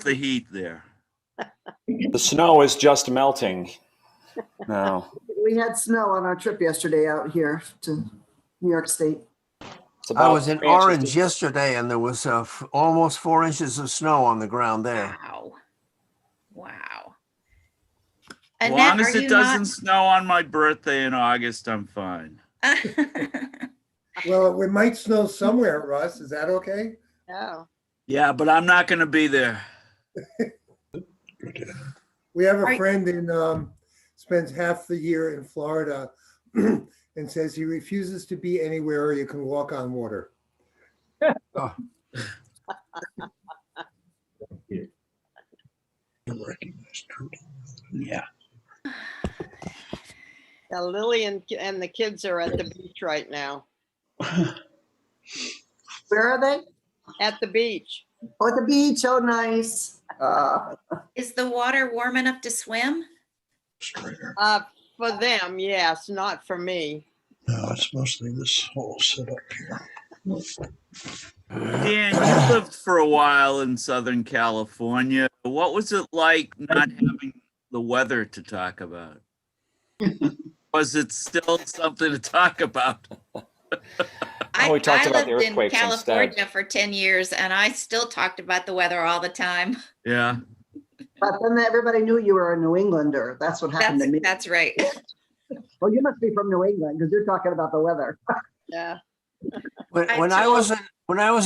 the heat there? The snow is just melting now. We had snow on our trip yesterday out here to New York State. I was in Orange yesterday, and there was almost 4 inches of snow on the ground there. Wow. As long as it doesn't snow on my birthday in August, I'm fine. Well, it might snow somewhere, Russ. Is that okay? No. Yeah, but I'm not going to be there. We have a friend in spends half the year in Florida and says he refuses to be anywhere you can walk on water. Oh. Yeah. Yeah, Lily and the kids are at the beach right now. Where are they? At the beach. Oh, at the beach. Oh, nice. Is the water warm enough to swim? For them, yes, not for me. No, it's mostly this whole setup here. Dan, you lived for a while in Southern California. What was it like not having the weather to talk about? Was it still something to talk about? I we talked about the lived in earthquakes California instead. for 10 years, and I still talked about the weather all the time. Yeah. But then everybody knew you were a New Englander. That's what happened to me. That's right. Well, you must be from New England because you're talking about the weather. Yeah. When I was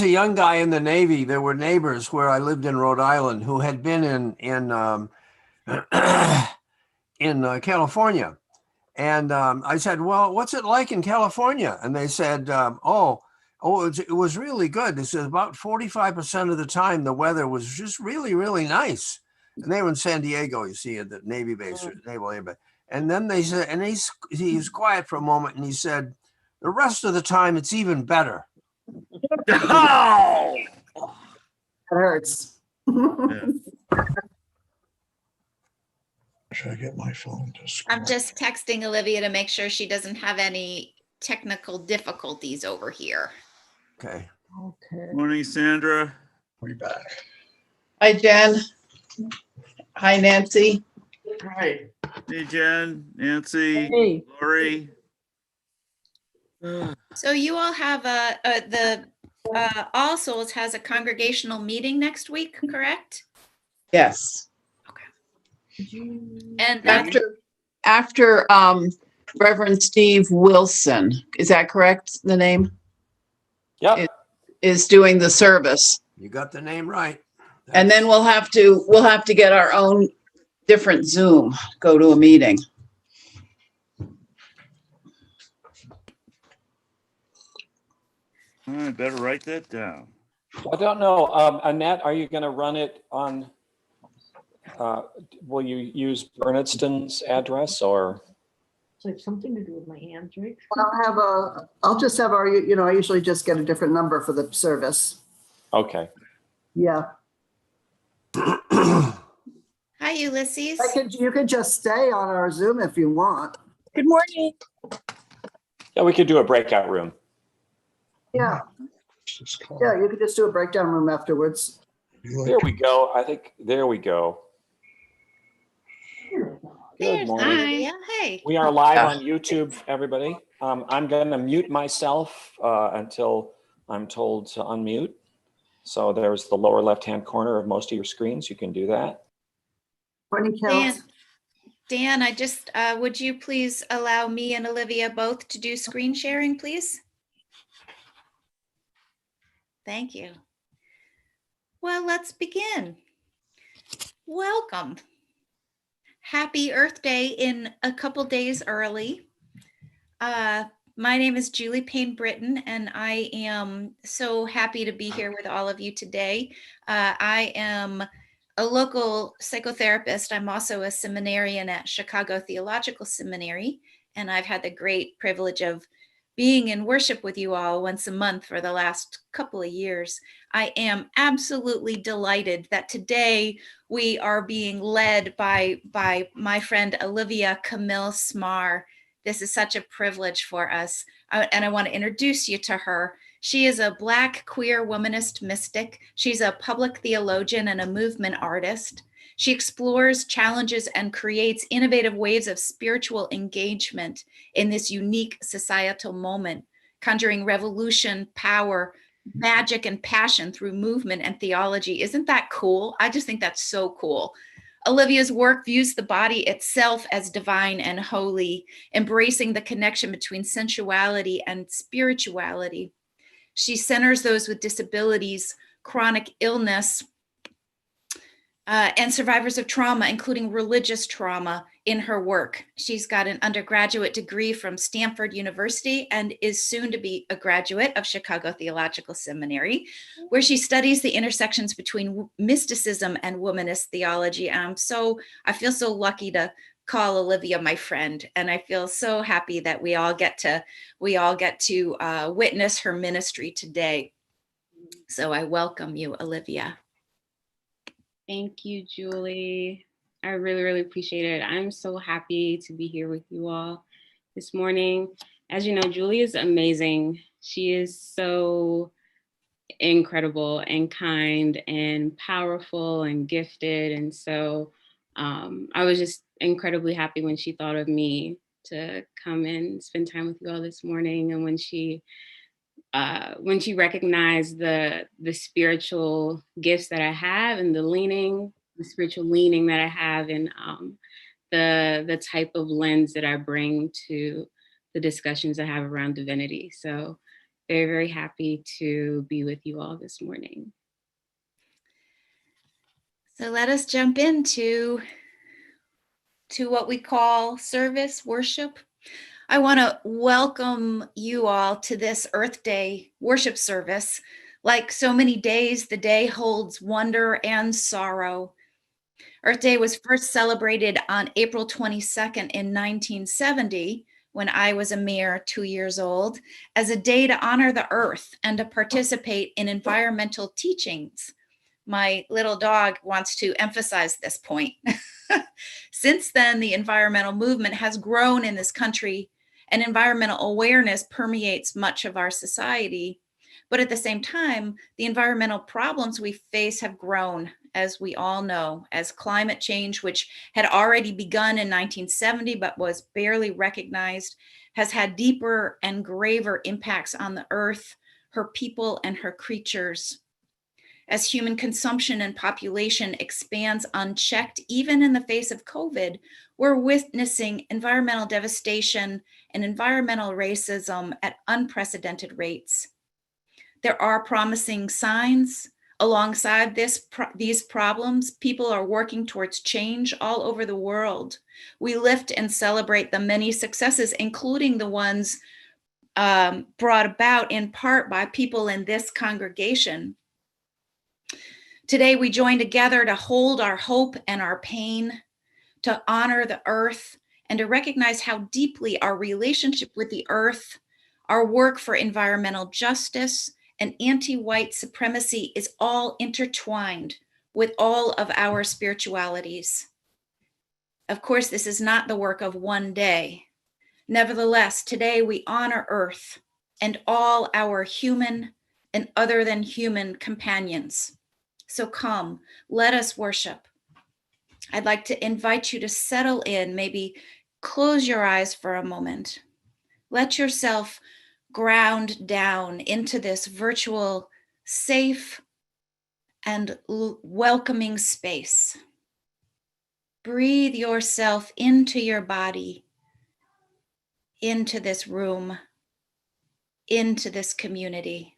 a young guy in the Navy, there were neighbors where I lived in Rhode Island who had been in California. And I said, well, what's it like in California? And they said, it was really good. They said about 45% of the time, the weather was just really, really nice. And they were in San Diego, you see, at the Navy base, or Naval Air Base. And then they said, and he was quiet for a moment, and he said, the rest of the time, it's even better. Oh! It hurts. Should I get my phone to scroll? I'm just texting Olivia to make sure she doesn't have any technical difficulties over here. Okay. Morning, Sandra. We back. Hi, Jen. Hi, Nancy. Hi. Hey, Jen, Nancy, Hey. Lori. So you all have All Souls has a congregational meeting next week, correct? Yes. And that's After Reverend Steve Wilson, is that correct? The name Yep. is doing the service, You got the name right. and then we'll have to get our own different Zoom. Go to a meeting. I better write that down. I don't know. Annette, are you going to run it on, will you use Bernardston's address or? So it's something to do with my hands, right? I'll just have our, I usually just get a different number for the service. Okay. Yeah. Hi, Ulysses. You could just stay on our Zoom if you want. Good morning. Yeah, we could do a breakout room. Yeah. Yeah, you could just do a breakdown room afterwards. There we go. I think, there we go. Good There's morning. Olivia. Hey. We are live on YouTube, everybody. I'm going to mute myself until I'm told to unmute. So there's the lower left-hand corner of most of your screens. You can do that. Dan, I just, would you please allow me and Olivia both to do screen sharing, please? Thank you. Well, let's begin. Welcome. Happy Earth Day in a couple days early. My name is Julie Payne Britton, and I am so happy to be here with all of you today. I am a local psychotherapist. I'm also a seminarian at Chicago Theological Seminary, and I've had the great privilege of being in worship with you all once a month for the last couple of years. I am absolutely delighted that today we are being led by my friend Olivia Kamil Smarr. This is such a privilege for us. And I want to introduce you to her. She is a Black queer womanist mystic. She's a public theologian and a movement artist. She explores, challenges, and creates innovative ways of spiritual engagement in this unique societal moment, conjuring revolution, power, magic, and passion through movement and theology. Isn't that cool? I just think that's so cool. Olivia's work views the body itself as divine and holy, embracing the connection between sensuality and spirituality. She centers those with disabilities, chronic illness, and survivors of trauma, including religious trauma, in her work. She's got an undergraduate degree from Stanford University and is soon to be a graduate of Chicago Theological Seminary, where she studies the intersections between mysticism and womanist theology. And I feel so lucky to call Olivia my friend, and I feel so happy that we all get to witness her ministry today. So I welcome you, Olivia. Thank you, Julie. I really, really appreciate it. I'm so happy to be here with you all this morning. As you know, Julie is amazing. She is so incredible and kind and powerful and gifted. And so I was just incredibly happy when she thought of me to come and spend time with you all this morning. And when she recognized the spiritual gifts that I have and the spiritual leaning that I have, and the type of lens that I bring to the discussions I have around divinity. So very, very happy to be with you all this morning. So let us jump into what we call service, worship. I want to welcome you all to this Earth Day worship service. Like so many days, the day holds wonder and sorrow. Earth Day was first celebrated on April 22nd in 1970, when I was a mere 2 years old, as a day to honor the earth and to participate in environmental teachings. My little dog wants to emphasize this point. Since then, the environmental movement has grown in this country, and environmental awareness permeates much of our society. But at the same time, the environmental problems we face have grown, as we all know, as climate change, which had already begun in 1970 but was barely recognized, has had deeper and graver impacts on the earth, her people, and her creatures. As human consumption and population expands unchecked, even in the face of COVID, we're witnessing environmental devastation and environmental racism at unprecedented rates. There are promising signs. Alongside these problems, people are working towards change all over the world. We lift and celebrate the many successes, including the ones brought about in part by people in this congregation. Today, we join together to hold our hope and our pain, to honor the earth, and to recognize how deeply our relationship with the earth, our work for environmental justice, and anti-white supremacy is all intertwined with all of our spiritualities. Of course, this is not the work of one day. Nevertheless, today we honor earth and all our human and other than human companions. So come, let us worship. I'd like to invite you to settle in, maybe close your eyes for a moment. Let yourself ground down into this virtual, safe, and welcoming space. Breathe yourself into your body, into this room, into this community.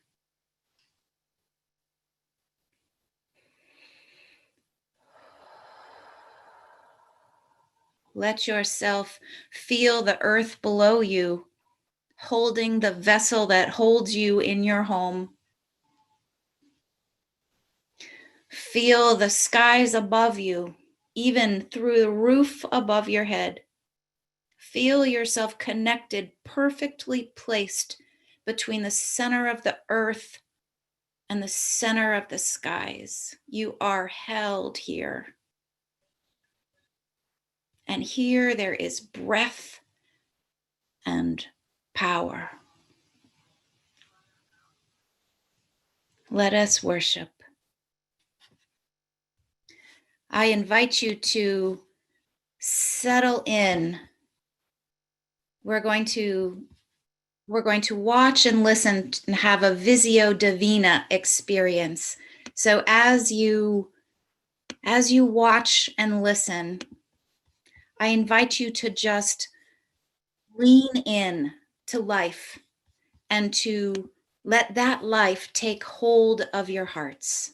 Let yourself feel the earth below you, holding the vessel that holds you in your home. Feel the skies above you, even through the roof above your head. Feel yourself connected, perfectly placed between the center of the earth and the center of the skies. You are held here. And here there is breath and power. Let us worship. I invite you to settle in. We're going to watch and listen and have a Visio Divina experience. So as you watch and listen, I invite you to just lean in to life and to let that life take hold of your hearts.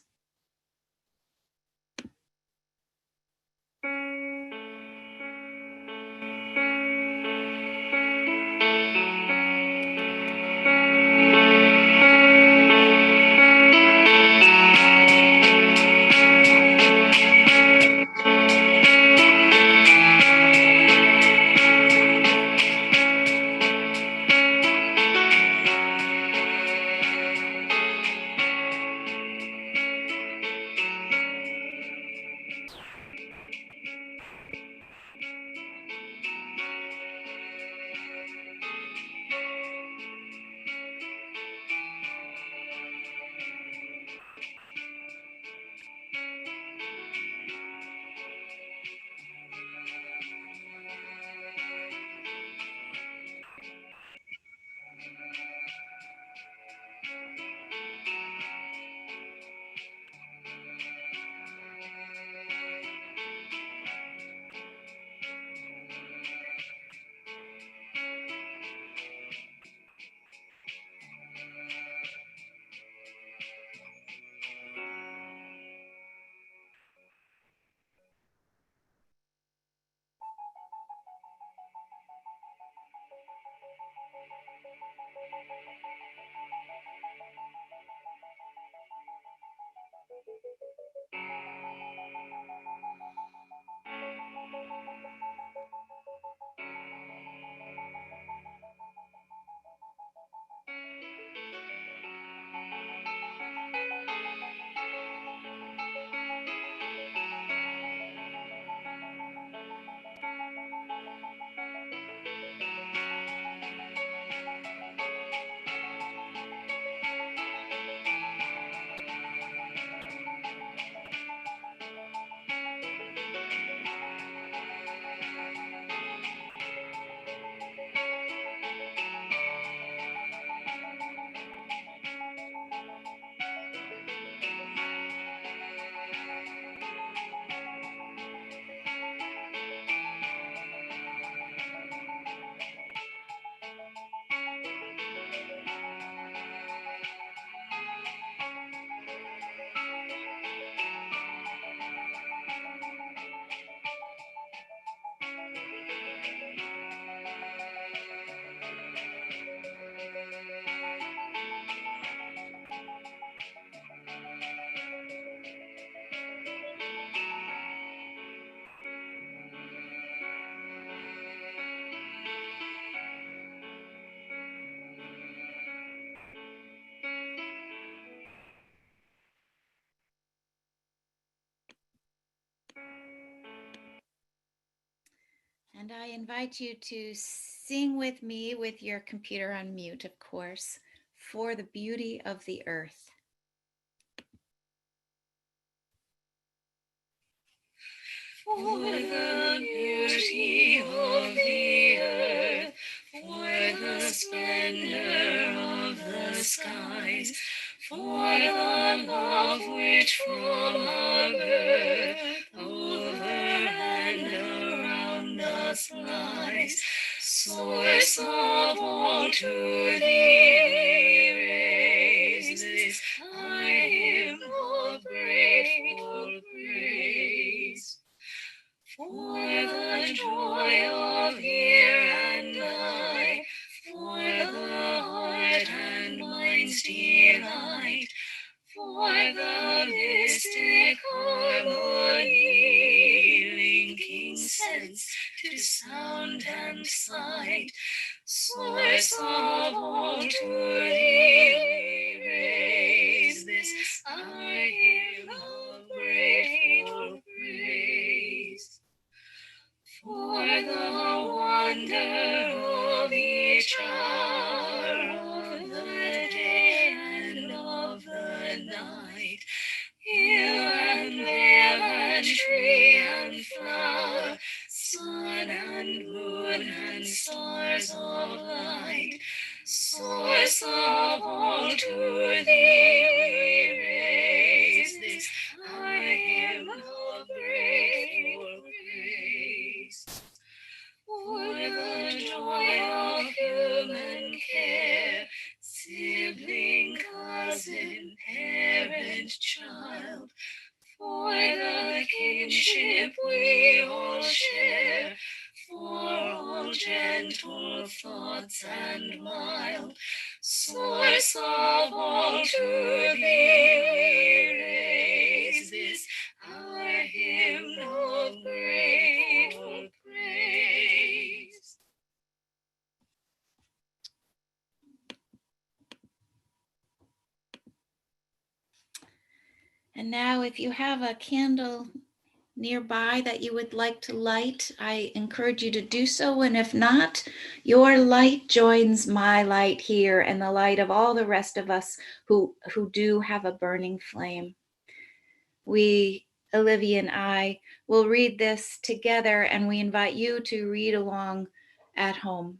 And I invite you to sing with me with your computer on mute, of course, for the beauty of the earth. For the beauty of the earth, for the splendor of the skies, for the love which from our birth over and around us lies, source of all to thee we raise this our hymn of grateful praise. For the joy of here and nigh, for the heart and mind's delight, for the mystic harmony, linking sense to sound and sight, source of all to thee we raise this our hymn of grateful praise. For the wonder of each hour of the day and of the sun and stars of light, source of all to thee we raise this our hymn of grateful praise. For the joy of human care, sibling, cousin, parent, child, for the kinship we all share, for all gentle thoughts and mild, source of all to thee we raise this our hymn of grateful praise. And now if you have a candle nearby that you would like to light, I encourage you to do so. And if not, your light joins my light here and the light of all the rest of us who do have a burning flame. We, Olivia and I, will read this together, and we invite you to read along at home.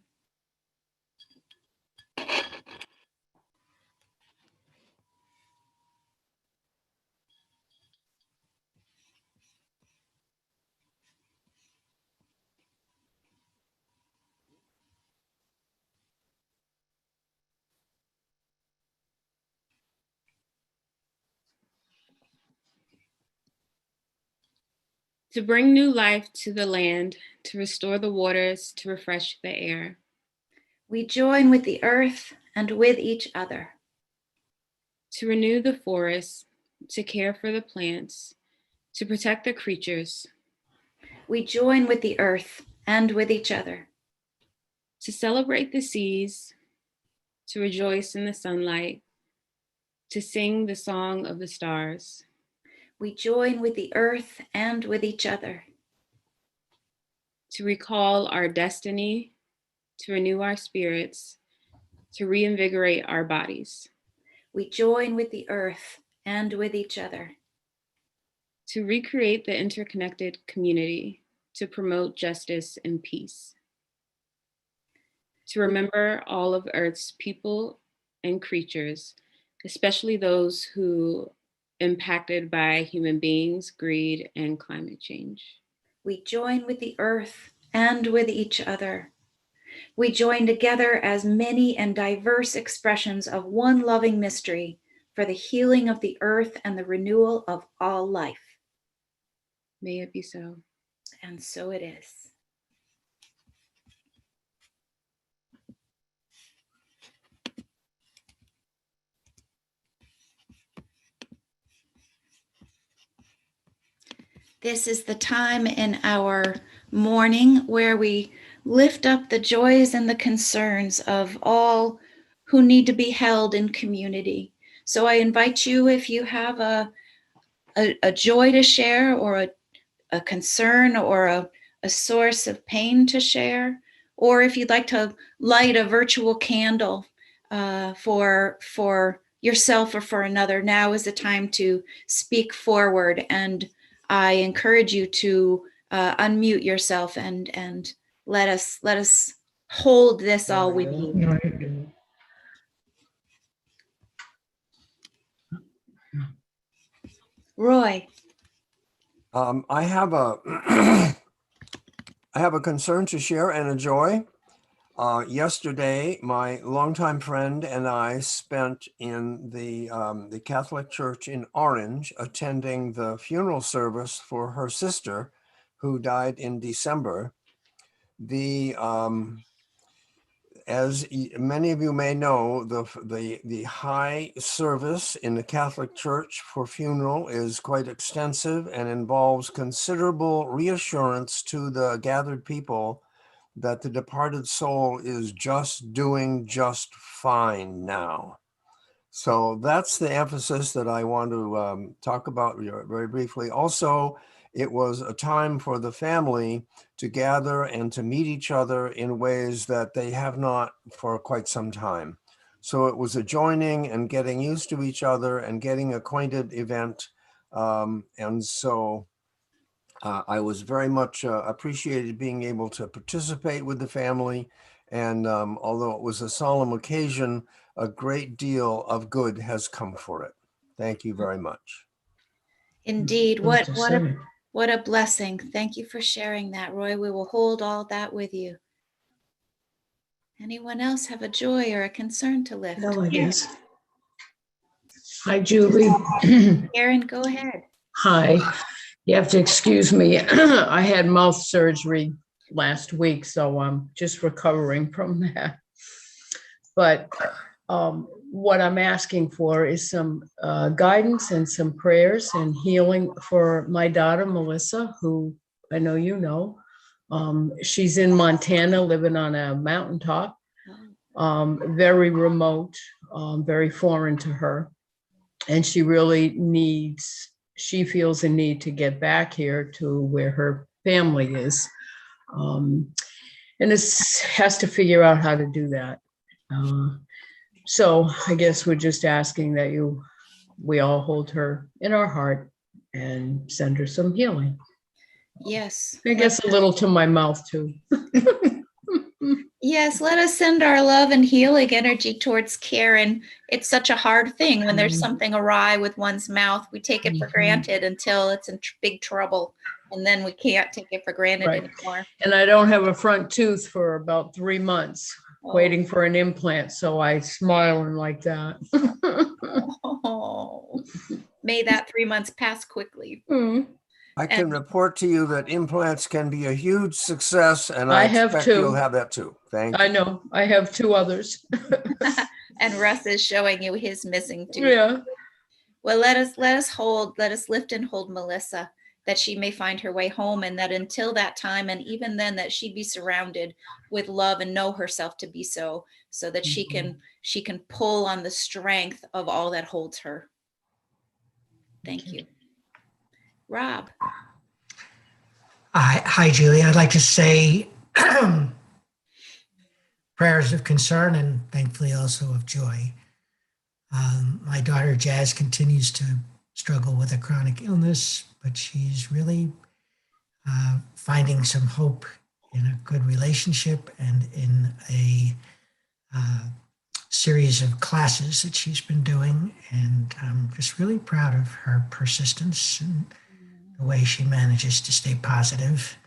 To bring new life to the land, to restore the waters, to refresh the air. We join with the earth and with each other. To renew the forests, to care for the plants, to protect the creatures. We join with the earth and with each other. To celebrate the seas, to rejoice in the sunlight, to sing the song of the stars. We join with the earth and with each other. To recall our destiny, to renew our spirits, to reinvigorate our bodies. We join with the earth and with each other. To recreate the interconnected community, to promote justice and peace. To remember all of Earth's people and creatures, especially those who impacted by human beings, greed, and climate change. We join with the earth and with each other. We join together as many and diverse expressions of one loving mystery for the healing of the earth and the renewal of all life. May it be so. And so it is. This is the time in our morning where we lift up the joys and the concerns of all who need to be held in community. So I invite you, if you have a joy to share, or a concern, or a source of pain to share, or if you'd like to light a virtual candle for yourself or for another, now is the time to speak forward. And I encourage you to unmute yourself and let us hold this all we need. Roy. I have a I have a concern to share and a joy. Yesterday, my longtime friend and I spent in the Catholic Church in Orange, attending the funeral service for her sister, who died in December. As many of you may know, the high service in the Catholic Church for funeral is quite extensive and involves considerable reassurance to the gathered people that the departed soul is just doing just fine now. So that's the emphasis that I want to talk about very briefly. Also, it was a time for the family to gather and to meet each other in ways that they have not for quite some time. So it was a joining and getting used to each other and getting acquainted event. And so I was very much appreciated being able to participate with the family. And although it was a solemn occasion, a great deal of good has come for it. Thank you very much. Indeed. What a blessing. Thank you for sharing that, Roy. We will hold all that with you. Anyone else have a joy or a concern to lift? Melodies. Hi, Julie. Karen, go ahead. Hi. You have to excuse me. I had mouth surgery last week, so I'm just recovering from that. But what I'm asking for is some guidance and some prayers and healing for my daughter, Melissa, who I know you know. She's in Montana, living on a mountaintop, very remote, very foreign to her. And she really she feels a need to get back here to where her family is. And this has to figure out how to do that. So I guess we're just asking that we all hold her in our heart and send her some healing. Yes. I guess a little to my mouth too. Yes, let us send our love and healing energy towards Karen. It's such a hard thing when there's something awry with one's mouth. We take it for granted until it's in big trouble, and then we can't take it for granted anymore. And I don't have a front tooth for about 3 months, waiting for an implant, so I smile and like that. Oh, may that 3 months pass quickly. I can report to you that implants can be a huge success, and I I have expect two. you'll have that too. Thank you. I know. I have 2 others. And Russ is showing you his missing tooth. Yeah. Well, let us lift and hold Melissa, that she may find her way home, and that until that time, and even then, that she be surrounded with love and know herself to be so that she can pull on the strength of all that holds her. Thank you. Rob. Hi, Julie. I'd like to say prayers of concern and thankfully also of joy. My daughter Jazz continues to struggle with a chronic illness, but she's really finding some hope in a good relationship and in a series of classes that she's been doing. And I'm just really proud of her persistence and the way she manages to stay positive.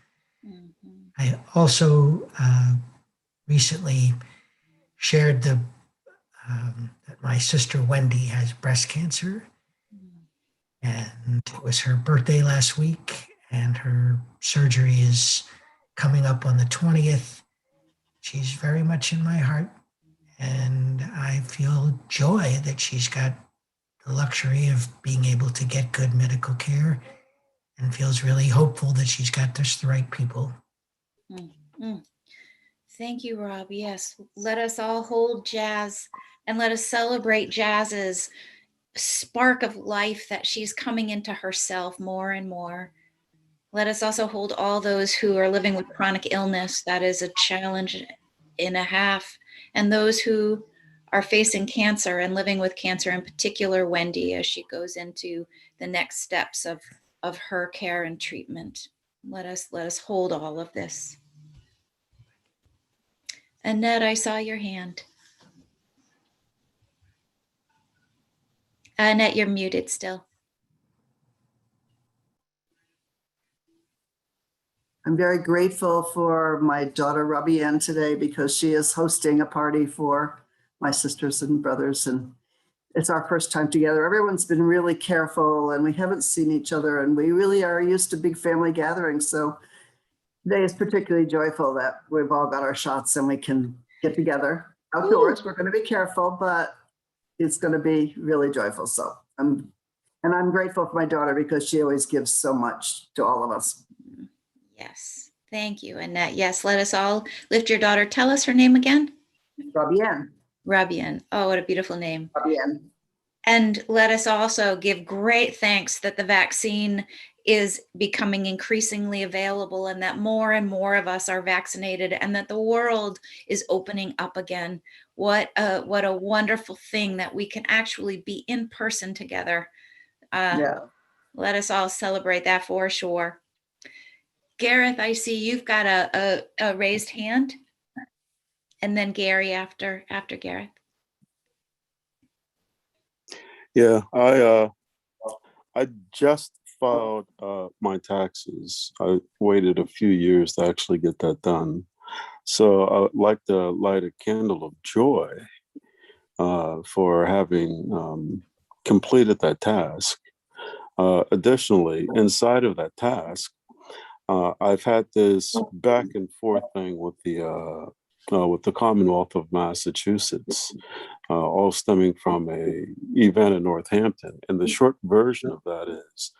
I also recently shared that my sister Wendy has breast cancer, and it was her birthday last week, and her surgery is coming up on the 20th. She's very much in my heart, and I feel joy that she's got the luxury of being able to get good medical care, and feels really hopeful that she's got just the right people. Thank you, Rob. Yes, let us all hold Jazz, and let us celebrate Jazz's spark of life, that she's coming into herself more and more. Let us also hold all those who are living with chronic illness. That is a challenge and a half. And those who are facing cancer and living with cancer, in particular, Wendy, as she goes into the next steps of her care and treatment. Let us hold all of this. Annette, I saw your hand. Annette, you're muted still. I'm very grateful for my daughter, Robbie Ann, today, because she is hosting a party for my sisters and brothers. And it's our first time together. Everyone's been really careful and we haven't seen each other, and we really are used to big family gatherings. So today is particularly joyful that we've all got our shots and we can get together outdoors. Ooh. We're going to be careful, but it's going to be really joyful. So I'm grateful for my daughter because she always gives so much to all of us. Yes. Thank you, Annette. Yes. Let us all lift your daughter. Tell us her name again. Robbie Ann. Robbie Ann. Oh, what a beautiful name. Robbie Ann. And let us also give great thanks that the vaccine is becoming increasingly available, and that more and more of us are vaccinated, and that the world is opening up again. What a wonderful thing that we can actually be in person together. Let us all celebrate that for sure. Gareth, I see you've got a raised hand. And then Gary after Gareth. Yeah, I just filed my taxes. I waited a few years to actually get that done. So I would like to light a candle of joy for having completed that task. Additionally, inside of that task, I've had this back and forth thing with the Commonwealth of Massachusetts, all stemming from a event in Northampton. And the short version of that is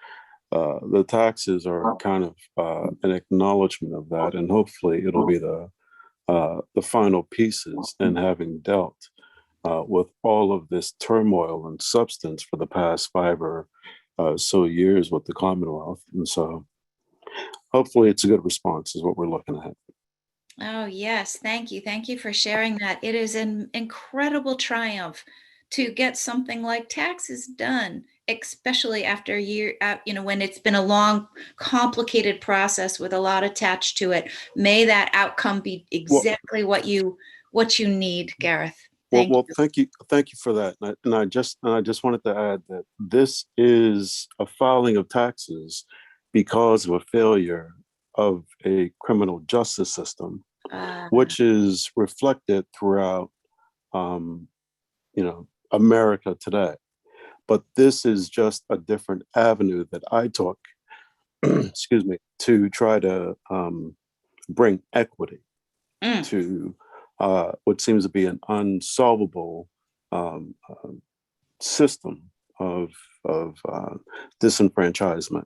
the taxes are kind of an acknowledgement of that, and hopefully it'll be the final pieces in having dealt with all of this turmoil and substance for the past 5 or so years with the Commonwealth. And so hopefully it's a good response is what we're looking at. Oh, yes. Thank you. Thank you for sharing that. It is an incredible triumph to get something like taxes done, especially after a year, when it's been a long, complicated process with a lot attached to it. May that outcome be exactly what you need, Gareth. Thank you for that. And I just wanted to add that this is a filing of taxes because of a failure of a criminal justice system, which is reflected throughout, America today. But this is just a different avenue that I took, excuse me, to try to bring equity to what seems to be an unsolvable system of disenfranchisement.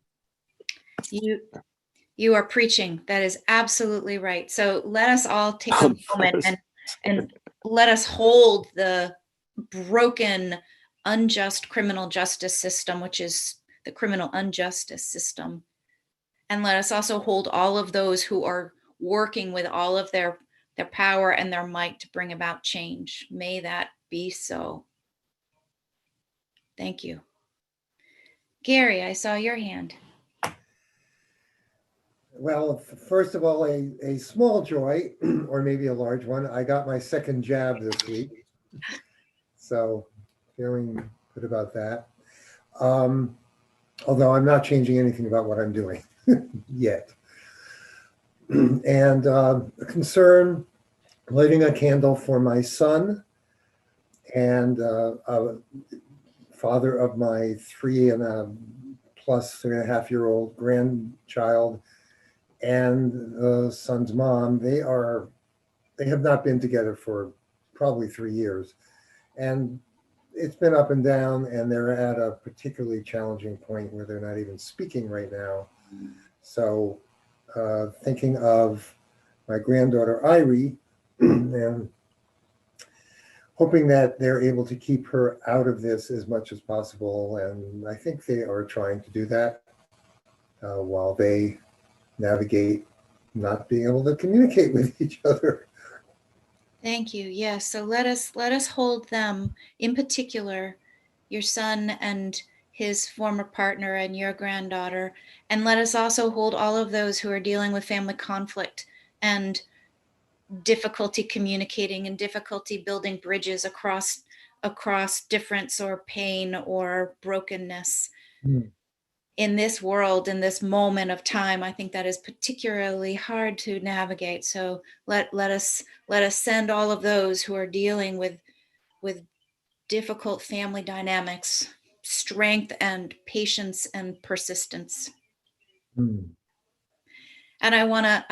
You are preaching. That is absolutely right. So let us all take a moment and let us hold the broken, unjust criminal justice system, which is the criminal injustice system. And let us also hold all of those who are working with all of their power and their might to bring about change. May that be so. Thank you. Gary, I saw your hand. Well, first of all, a small joy, or maybe a large one. I got my second jab this week. So feeling good about that. Although I'm not changing anything about what I'm doing yet. And a concern, lighting a candle for my son and father of my 3.5-year-old grandchild, and the son's mom. They have not been together for probably 3 years. And it's been up and down, and they're at a particularly challenging point where they're not even speaking right now. So thinking of my granddaughter, Irie, and hoping that they're able to keep her out of this as much as possible. And I think they are trying to do that while they navigate not being able to communicate with each other. Thank you. Yes. So let us hold them, in particular, your son and his former partner and your granddaughter, and let us also hold all of those who are dealing with family conflict and difficulty communicating and difficulty building bridges across difference or pain or brokenness. In this world, in this moment of time, I think that is particularly hard to navigate. So let us send all of those who are dealing with difficult family dynamics strength and patience and persistence. And I wanna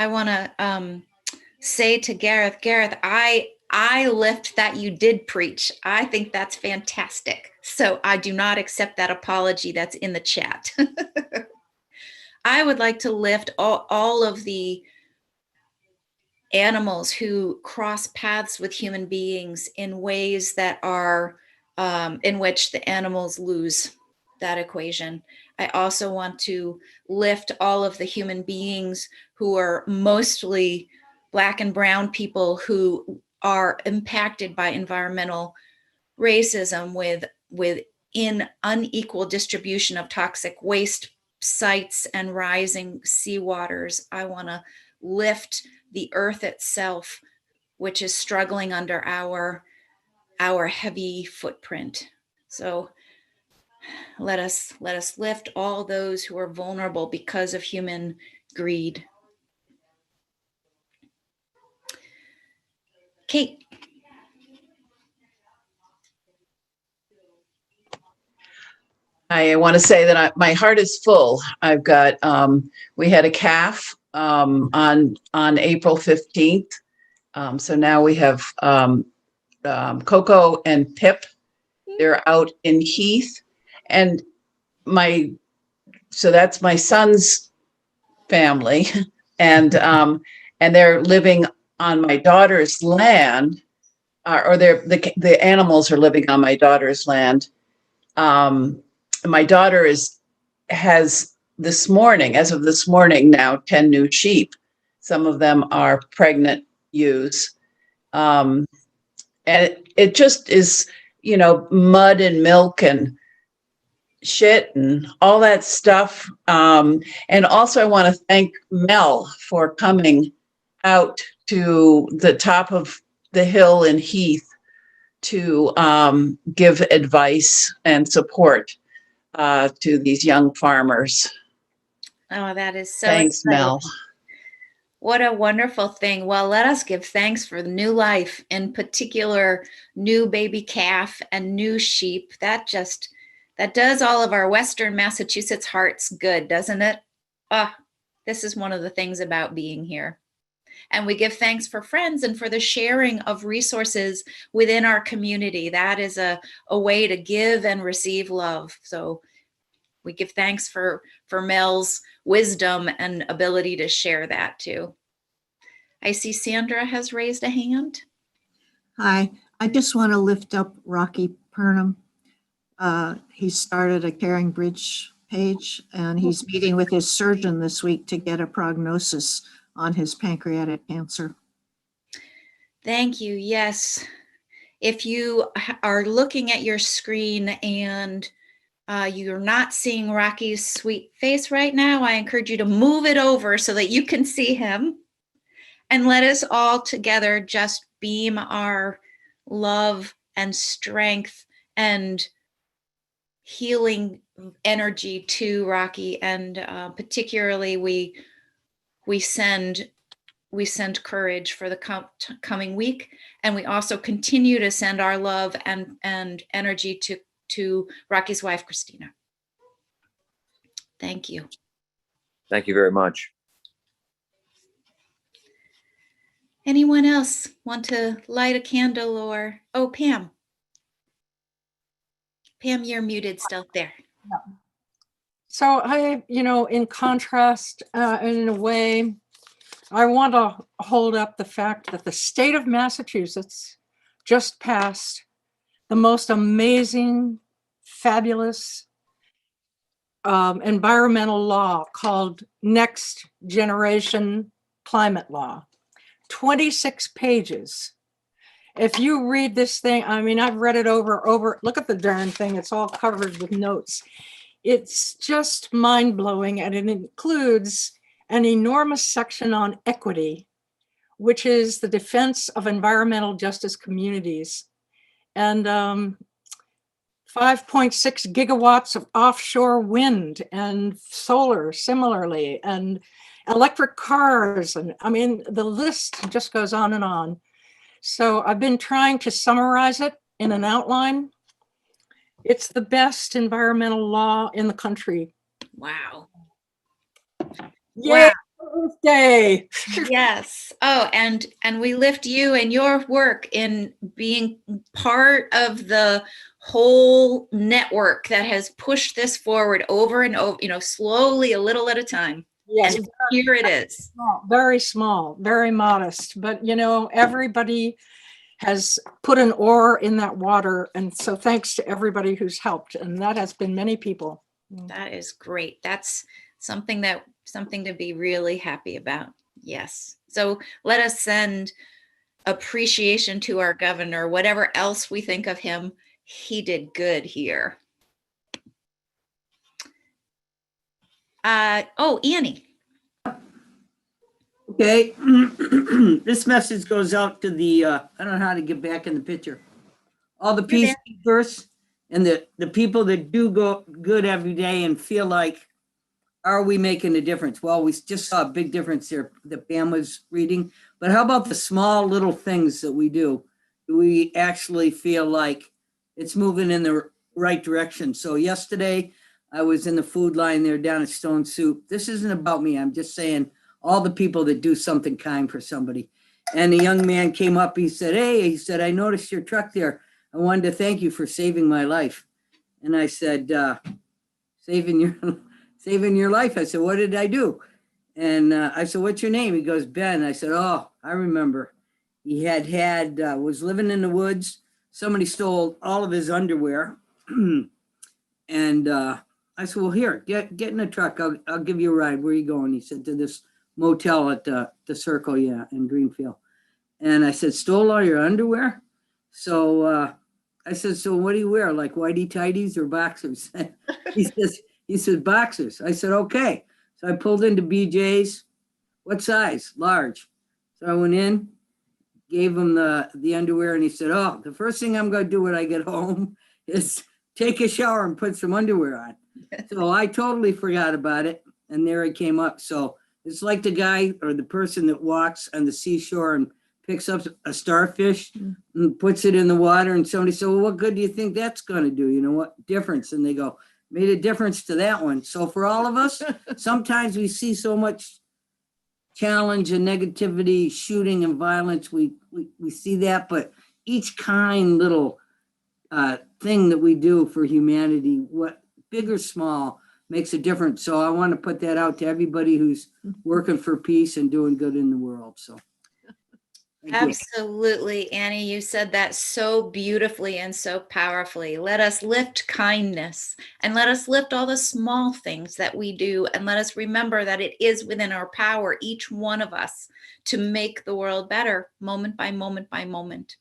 say to Gareth, I lift that you did preach. I think that's fantastic. So I do not accept that apology that's in the chat. I would like to lift all of the animals who cross paths with human beings in ways that are in which the animals lose that equation. I also want to lift all of the human beings who are mostly Black and brown people who are impacted by environmental racism with unequal distribution of toxic waste sites and rising sea waters. I want to lift the earth itself, which is struggling under our heavy footprint. So let us lift all those who are vulnerable because of human greed. Kate. I want to say that my heart is full. I've got, we had a calf on April 15th. So now we have Coco and Pip. They're out in Heath. And so that's my son's family. And they're living on my daughter's land, or the animals are living on my daughter's land. My daughter has this morning, as of this morning now, 10 new sheep. Some of them are pregnant ewes. And it just is, mud and milk and shit and all that stuff. And also I want to thank Mel for coming out to the top of the hill in Heath to give advice and support to these young farmers. Oh, that is so Thanks, exciting. Mel. What a wonderful thing. Well, let us give thanks for the new life, in particular, new baby calf and new sheep. That does all of our Western Massachusetts hearts good, doesn't it? This is one of the things about being here. And we give thanks for friends and for the sharing of resources within our community. That is a way to give and receive love. So we give thanks for Mel's wisdom and ability to share that too. I see Sandra has raised a hand. Hi, I just want to lift up Rocky Purnham. He started a Caring Bridge page, and he's meeting with his surgeon this week to get a prognosis on his pancreatic cancer. Thank you. Yes. If you are looking at your screen and you're not seeing Rocky's sweet face right now, I encourage you to move it over so that you can see him. And let us all together just beam our love and strength and healing energy to Rocky. And particularly we send courage for the coming week. And we also continue to send our love and energy to Rocky's wife, Christina. Thank you. Thank you very much. Anyone else want to light a candle or, Pam. Pam, you're muted still there. So I, in contrast, in a way, I want to hold up the fact that the state of Massachusetts just passed the most amazing, fabulous environmental law called Next Generation Climate Law. 26 pages. If you read this thing, I've read it over, look at the darn thing, it's all covered with notes. It's just mind-blowing, and it includes an enormous section on equity, which is the defense of environmental justice communities. And 5.6 gigawatts of offshore wind and solar similarly, and electric cars. And the list just goes on and on. So I've been trying to summarize it in an outline. It's the best environmental law in the country. Wow. Yay, birthday. Yes. Oh, and we lift you and your work in being part of the whole network that has pushed this forward over and over, slowly, a little at a time. Yes. And here it is. Very small, very modest, but everybody has put an oar in that water. And so thanks to everybody who's helped. And that has been many people. That is great. That's something to be really happy about. Yes. So let us send appreciation to our governor. Whatever else we think of him, he did good here. Oh, Annie. Okay, this message goes out to the, I don't know how to get back in the picture. All the peacekeepers and the people that do go good every day and feel like, are we making a difference? Well, we just saw a big difference there that Pam was reading, but how about the small little things that we do? Do we actually feel like it's moving in the right direction? So yesterday I was in the food line there down at Stone Soup. This isn't about me. I'm just saying all the people that do something kind for somebody. And a young man came up, he said, hey, he said, I noticed your truck there. I wanted to thank you for saving my life. And I said, saving your life. I said, what did I do? And I said, what's your name? He goes, Ben. I said, oh, I remember. He was living in the woods. Somebody stole all of his underwear. And I said, well, here, get in the truck. I'll give you a ride. Where are you going? He said, to this motel at the Circle, in Greenfield. And I said, stole all your underwear? So I said, so what do you wear? Like whitey tighties or boxers? He said, boxers. I said, okay. So I pulled into BJ's. What size? Large. So I went in, gave him the underwear, and he said, oh, the first thing I'm going to do when I get home is take a shower and put some underwear on. So I totally forgot about it. And there it came up. So it's like the guy or the person that walks on the seashore and picks up a starfish and puts it in the water. And somebody said, well, what good do you think that's going to do? You know, what difference? And they go, made a difference to that one. So for all of us, sometimes we see so much challenge and negativity, shooting and violence. We see that, but each kind little thing that we do for humanity, what big or small, makes a difference. So I want to put that out to everybody who's working for peace and doing good in the world. So. Absolutely, Annie, you said that so beautifully and so powerfully. Let us lift kindness and let us lift all the small things that we do, and let us remember that it is within our power, each one of us, to make the world better moment by moment by moment.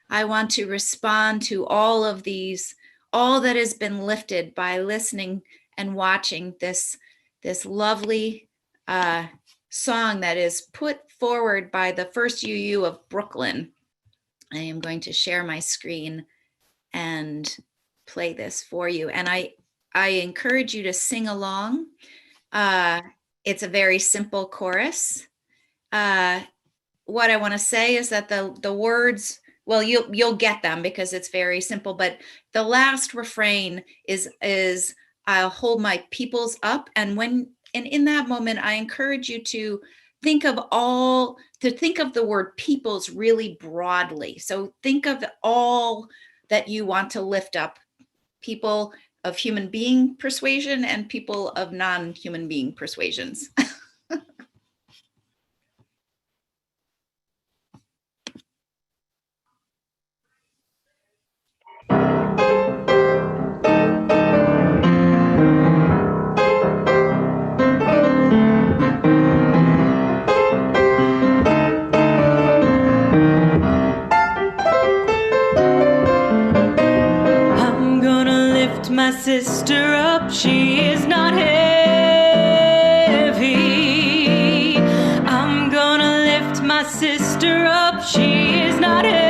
I want to respond to all of these, all that has been lifted by listening and watching this lovely song that is put forward by the First UU of Brooklyn. I am going to share my screen and play this for you. And I encourage you to sing along. It's a very simple chorus. What I want to say is that the words, well, you'll get them because it's very simple, but the last refrain is I'll hold my peoples up. And in that moment, I encourage you to think of the word peoples really broadly. So think of all that you want to lift up, people of human being persuasion and people of non-human being persuasions. My sister up, she is not heavy. I'm gonna lift my sister up, she is not heavy.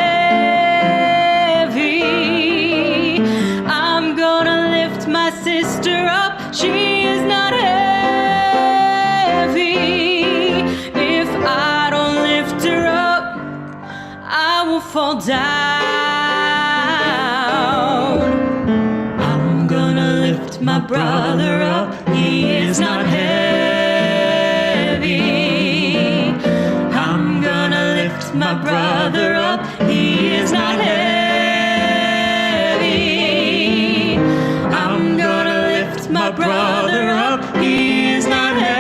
I'm gonna lift my sister up, she is not heavy. If I don't lift her up, I will fall down. My brother up, he is not heavy. I'm gonna lift my brother up, he is not heavy. I'm gonna lift my brother up, he is not heavy.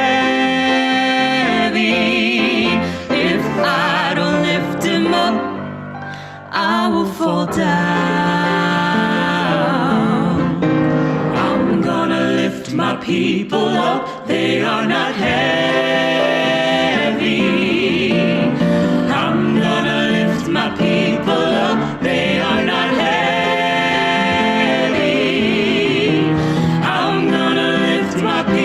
If I don't lift him up, I will fall down. My people up, they are not heavy. I'm gonna lift my people up, they are not heavy. I'm gonna lift my people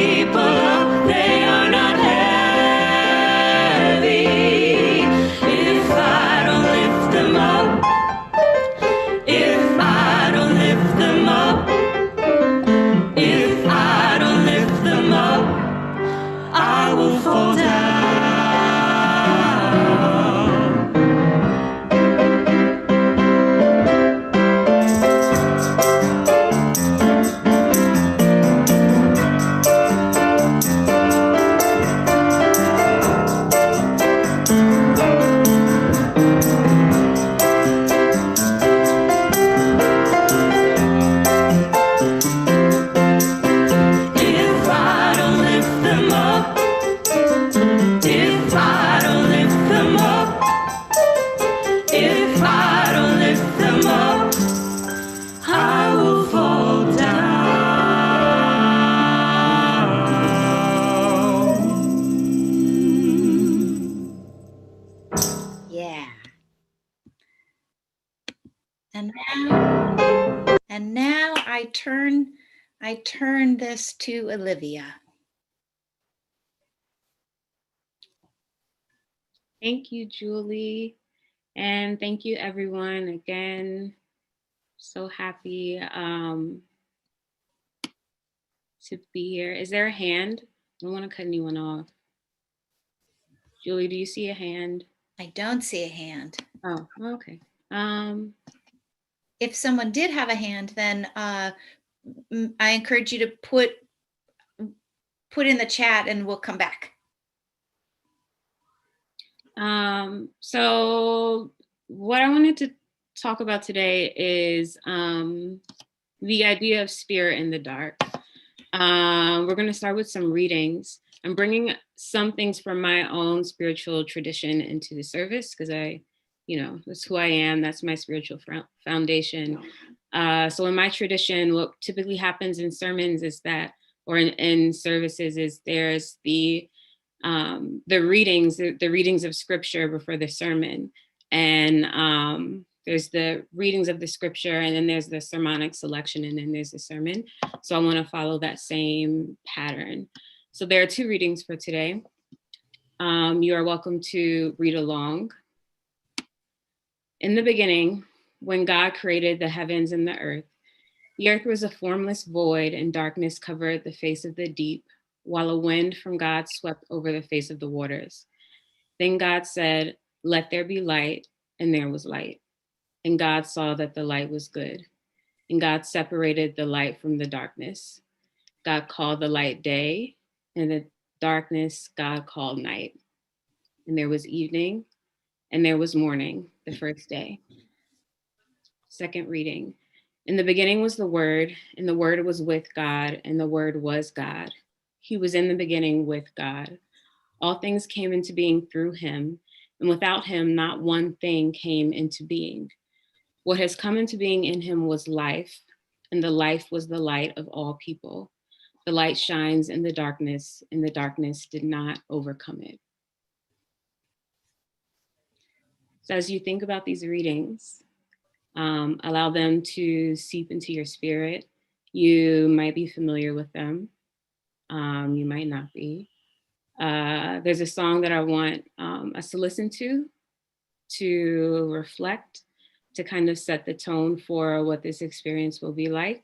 will fall down. And now I turn this to Olivia. Thank you, Julie. And thank you, everyone. Again, so happy to be here. Is there a hand? I don't want to cut anyone off. Julie, do you see a hand? I don't see a hand. Oh, okay. If someone did have a hand, then I encourage you to put in the chat and we'll come back. So what I wanted to talk about today is the idea of spirit in the dark. We're going to start with some readings. I'm bringing some things from my own spiritual tradition into the service because that's who I am. That's my spiritual foundation. So in my tradition, what typically happens in sermons is that, or in services, is there's the readings of scripture before the sermon. And there's the readings of the scripture, and then there's the sermonic selection, and then there's the sermon. So I want to follow that same pattern. So there are 2 readings for today. You are welcome to read along. In the beginning, when God created the heavens and the earth was a formless void, and darkness covered the face of the deep, while a wind from God swept over the face of the waters. Then God said, "Let there be light," and there was light. And God saw that the light was good. And God separated the light from the darkness. God called the light day, and the darkness God called night. And there was evening, and there was morning, the first day. Second reading. In the beginning was the Word, and the Word was with God, and the Word was God. He was in the beginning with God. All things came into being through him, and without him, not one thing came into being. What has come into being in him was life, and the life was the light of all people. The light shines in the darkness, and the darkness did not overcome it. So as you think about these readings, allow them to seep into your spirit. You might be familiar with them. You might not be. There's a song that I want us to listen to reflect, to kind of set the tone for what this experience will be like.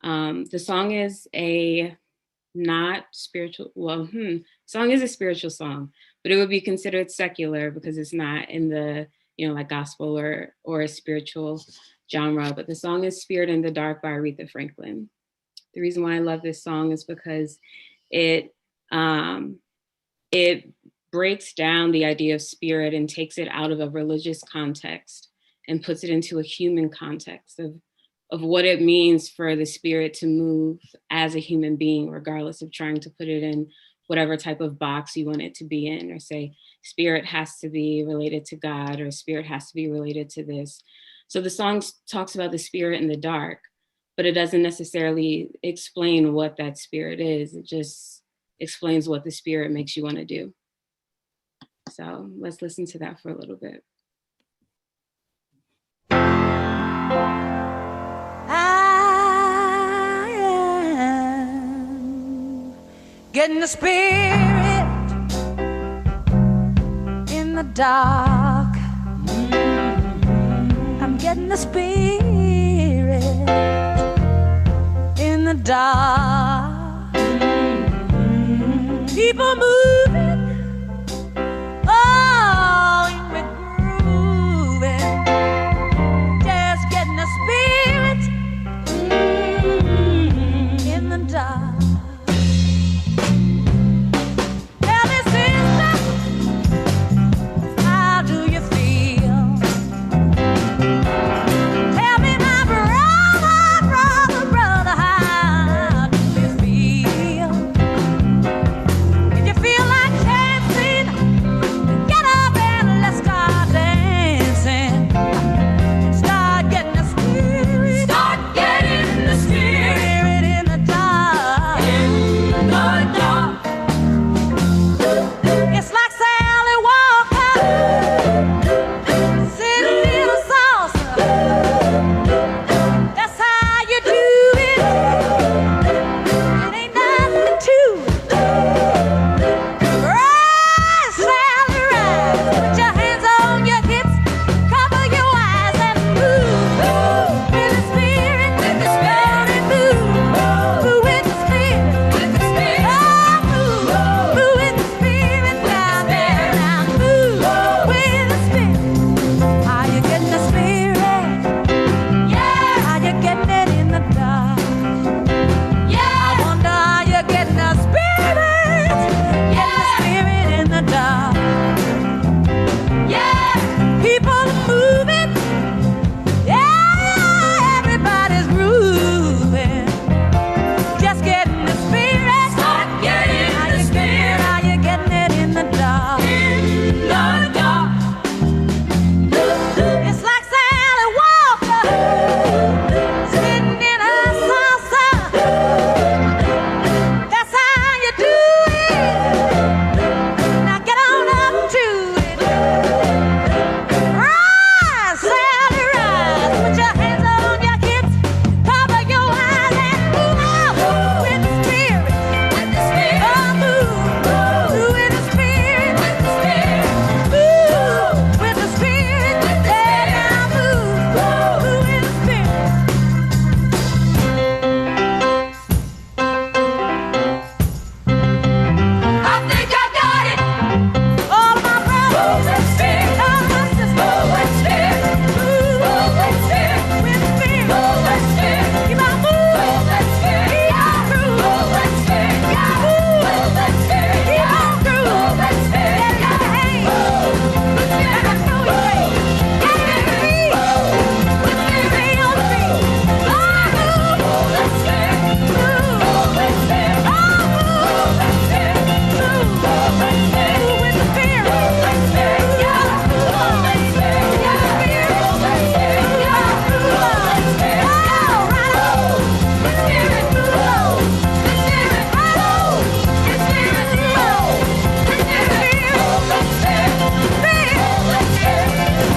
The song is a not spiritual, song is a spiritual song, but it would be considered secular because it's not in the, like gospel or a spiritual genre. But the song is Spirit in the Dark by Aretha Franklin. The reason why I love this song is because it breaks down the idea of spirit and takes it out of a religious context and puts it into a human context of what it means for the spirit to move as a human being, regardless of trying to put it in whatever type of box you want it to be in, or say spirit has to be related to God, or spirit has to be related to this. So the song talks about the spirit in the dark, but it doesn't necessarily explain what that spirit is. It just explains what the spirit makes you want to do. So let's listen to that for a little bit. I am getting the spirit in the dark. I'm getting the spirit in the dark. People moving, oh, we're grooving, just getting the spirit in the dark. Tell me, sister, how do you feel? Tell me, my brother, how do you feel? If you feel like dancing, get up and let's start dancing. Start getting the spirit. Start getting the spirit in the dark. In the dark. It's like Sally Walker sitting in a saucer. That's how you do it. It ain't nothing to it. Rise, Sally, rise. Put your hands on your hips, cover your eyes and move. With the spirit, with the spirit, move. Move with the spirit, with the spirit. Oh, move. Move with the spirit down there now. Move with the spirit. How you getting the spirit? Yeah. How you getting it in the dark? Yeah. I wonder how you getting the spirit. Yeah. The spirit in the dark. Yeah. People are moving. Yeah. Everybody's grooving. Just getting the spirit. Start getting the spirit. How you getting it in the dark? In the dark. It's like Sally Walker sitting in a saucer. That's how you do it. Now get on up to it. Rise, Sally, rise. Put your hands on your hips, cover your eyes and move out with the spirit. With the spirit. Oh, move. Move with the spirit. With the spirit. Move with the spirit. Yeah, now move. Move with the spirit. I think I got it. All of my brothers. Move with the spirit. All my sisters. Move with the spirit. Move with the spirit. With the spirit. Move with the spirit. Keep on moving. Move with the spirit. Keep on grooving. Move with the spirit. Yeah, move with the spirit. Keep on grooving. Move with the spirit. Yeah, hey. Move with the spirit. Let me know you say. Get in the beat. Move with the spirit on the beat. Oh, move. Move with the spirit. Move with the spirit. Oh, move with the spirit. Move with the spirit. Move with the spirit. Move with the spirit. Yeah, move with the spirit. Yeah, spirit. Move with the spirit. Yeah, move with the spirit. Oh, right on. The spirit move. The spirit right on. The spirit move. The spirit move. The spirit. Spirit. The spirit.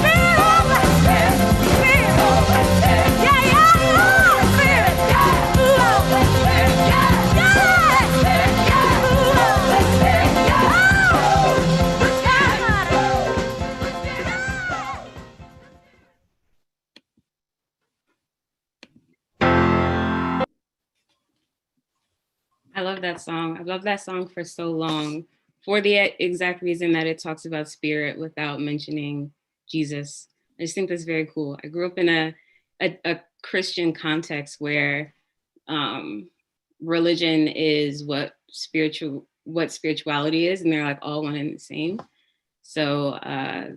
Spirit of the spirit. Spirit of the spirit. Yeah, yeah, yeah. The spirit. Yeah, move on. The spirit. Yeah, yeah. Spirit. Yeah, move on. The spirit. Yeah. Oh, the spirit. I love that song. I've loved that song for so long for the exact reason that it talks about spirit without mentioning Jesus. I just think that's very cool. I grew up in a Christian context where religion is what spirituality is, and they're like all one and the same. So, I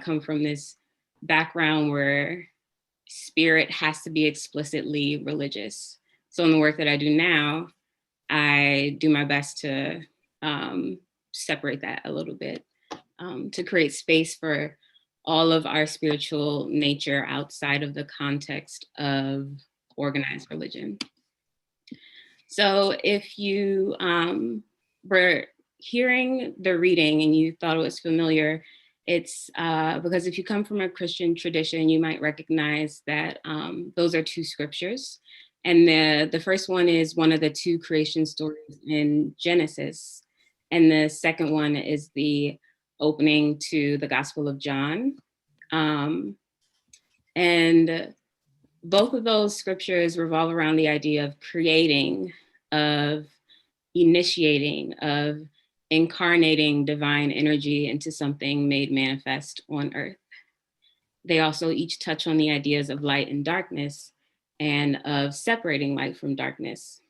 come from this background where spirit has to be explicitly religious. So in the work that I do now, I do my best to separate that a little bit, to create space for all of our spiritual nature outside of the context of organized religion. So if you were hearing the reading and you thought it was familiar, it's because if you come from a Christian tradition, you might recognize that those are two scriptures. And the first one is one of the two creation stories in Genesis. And the second one is the opening to the Gospel of John. And both of those scriptures revolve around the idea of creating, of, initiating, of incarnating divine energy into something made manifest on earth. They also each touch on the ideas of light and darkness and of separating light from darkness.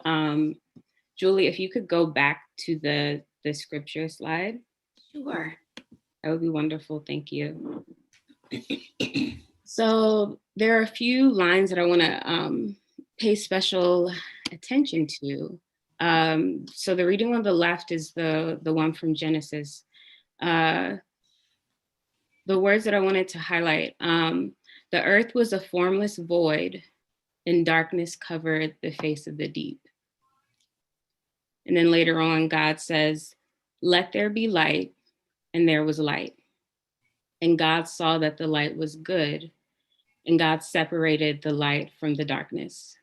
Julie, if you could go back to the scripture slide. Sure. That would be wonderful, thank you. So there are a few lines that I wanna pay special attention to. So the reading on the left is the one from Genesis. The words that I wanted to highlight, the earth was a formless void and darkness covered the face of the deep. And then later on, God says, let there be light, and there was light. And God saw that the light was good, and God separated the light from the darkness.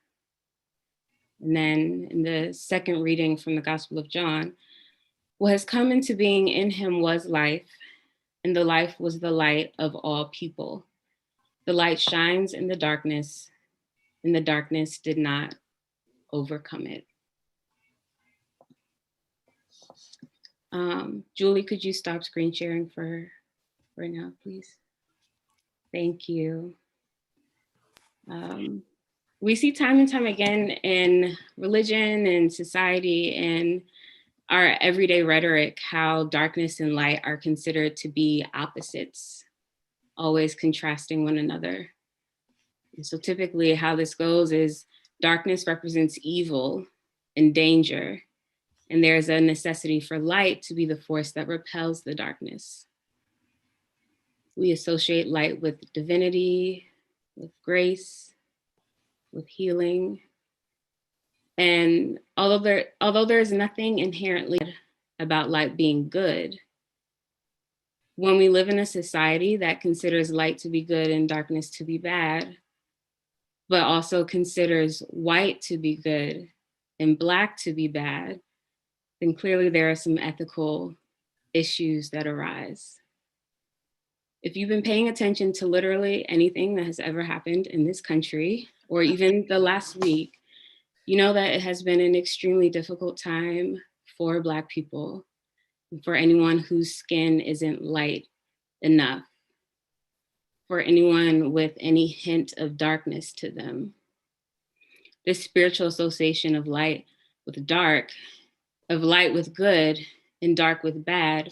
And then in the second reading from the Gospel of John, what has come into being in him was life, and the life was the light of all people. The light shines in the darkness, and the darkness did not overcome it. Julie, could you stop screen sharing for now, please? Thank you. We see time and time again in religion and society and our everyday rhetoric how darkness and light are considered to be opposites, always contrasting one another. And so typically how this goes is darkness represents evil and danger, and there's a necessity for light to be the force that repels the darkness. We associate light with divinity, with grace, with healing. And although there is nothing inherently about light being good, when we live in a society that considers light to be good and darkness to be bad, but also considers white to be good and Black to be bad, then clearly there are some ethical issues that arise. If you've been paying attention to literally anything that has ever happened in this country, or even the last week, you know that it has been an extremely difficult time for Black people, for anyone whose skin isn't light enough, for anyone with any hint of darkness to them. This spiritual association of light with dark, of light with good and dark with bad,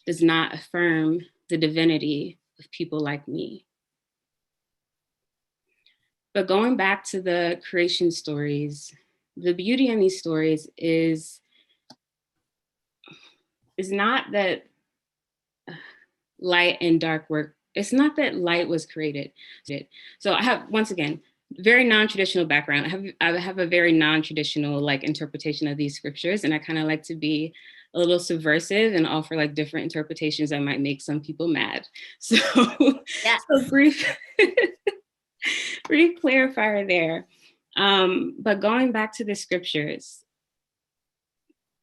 does not affirm the divinity of people like me. But going back to the creation stories, the beauty in these stories is not that light and dark work. It's not that light was created. So I have, once again, very non-traditional background. I have a very non-traditional like interpretation of these scriptures, and I kind of like to be a little subversive and offer like different interpretations that might make some people mad. So, yeah. So brief clarifier there. But going back to the scriptures,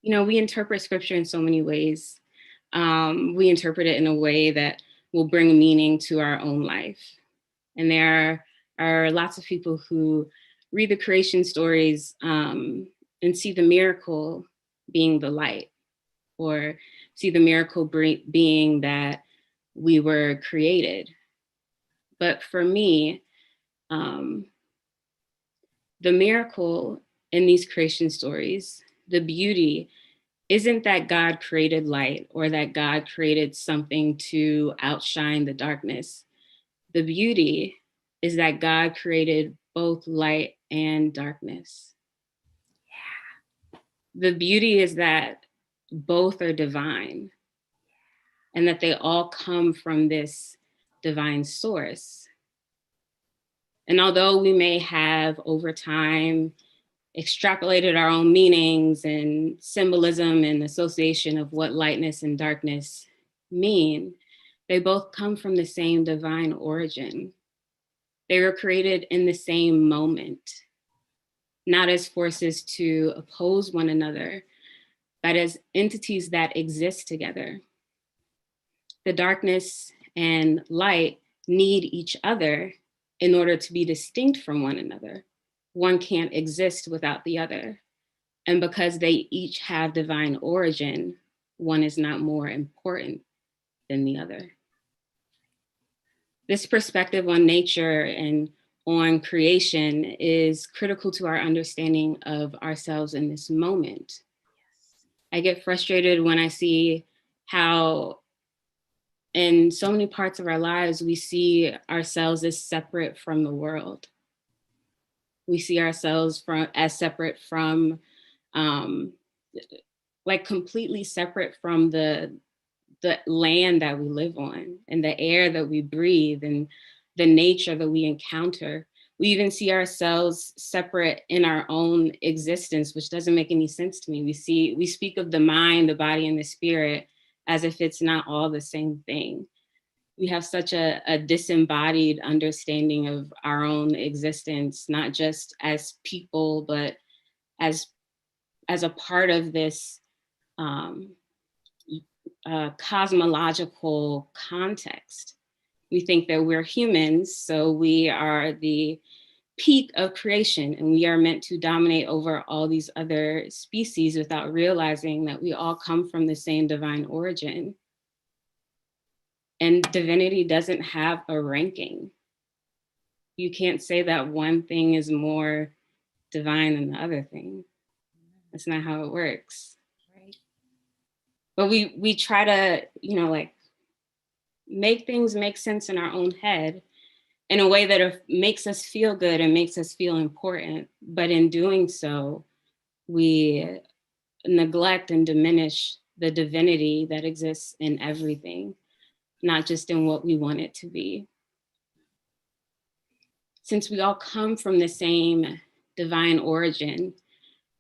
you know, we interpret scripture in so many ways. We interpret it in a way that will bring meaning to our own life. And there are lots of people who read the creation stories and see the miracle being the light, or see the miracle being that we were created. But for me, the miracle in these creation stories, the beauty, isn't that God created light or that God created something to outshine the darkness. The beauty is that God created both light and darkness. Yeah. The beauty is that both are divine and that they all come from this divine source. And although we may have over time extrapolated our own meanings and symbolism and association of what lightness and darkness mean, they both come from the same divine origin. They were created in the same moment, not as forces to oppose one another, but as entities that exist together. The darkness and light need each other in order to be distinct from one another. One can't exist without the other. And because they each have divine origin, one is not more important than the other. This perspective on nature and on creation is critical to our understanding of ourselves in this moment. I get frustrated when I see how in so many parts of our lives, we see ourselves as separate from the world. We see ourselves as separate from, like completely separate from the land that we live on and the air that we breathe and the nature that we encounter. We even see ourselves separate in our own existence, which doesn't make any sense to me. We speak of the mind, the body, and the spirit as if it's not all the same thing. We have such a disembodied understanding of our own existence, not just as people, but as a part of this cosmological context. We think that we're humans, so we are the peak of creation and we are meant to dominate over all these other species without realizing that we all come from the same divine origin. And divinity doesn't have a ranking. You can't say that one thing is more divine than the other thing. That's not how it works. Right. But we try to, like make things make sense in our own head in a way that makes us feel good and makes us feel important. But in doing so, we neglect and diminish the divinity that exists in everything, not just in what we want it to be. Since we all come from the same divine origin,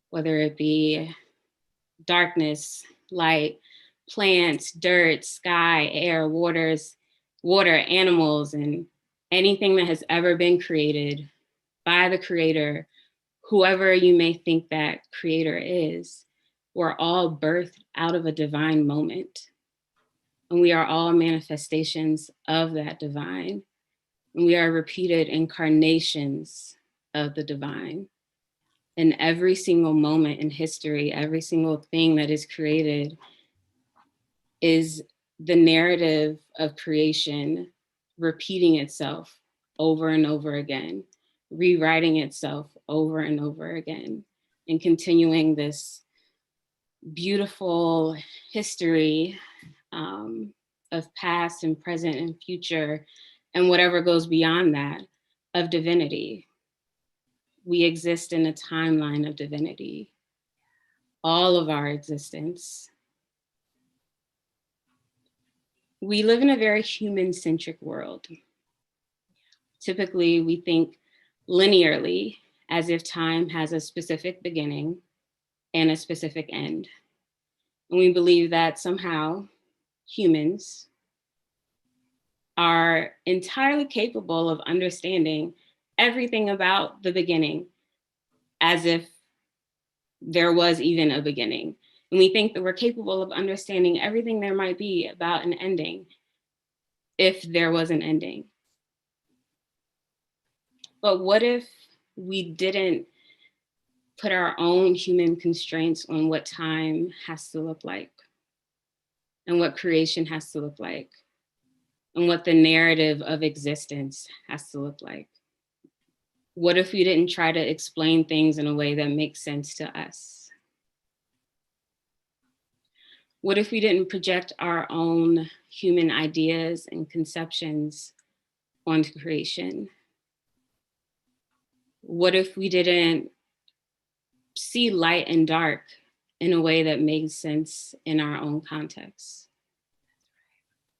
whether it be darkness, light, plants, dirt, sky, air, water, animals, and anything that has ever been created by the creator, whoever you may think that creator is, we're all birthed out of a divine moment. And we are all manifestations of that divine. And we are repeated incarnations of the divine. And every single moment in history, every single thing that is created is the narrative of creation repeating itself over and over again, rewriting itself over and over again, and continuing this beautiful history of past and present and future, and whatever goes beyond that, of divinity. We exist in a timeline of divinity. All of our existence. We live in a very human-centric world. Typically, we think linearly, as if time has a specific beginning and a specific end. And we believe that somehow humans are entirely capable of understanding everything about the beginning as if there was even a beginning. And we think that we're capable of understanding everything there might be about an ending if there was an ending. But what if we didn't put our own human constraints on what time has to look like and what creation has to look like and what the narrative of existence has to look like? What if we didn't try to explain things in a way that makes sense to us? What if we didn't project our own human ideas and conceptions onto creation? What if we didn't see light and dark in a way that made sense in our own context?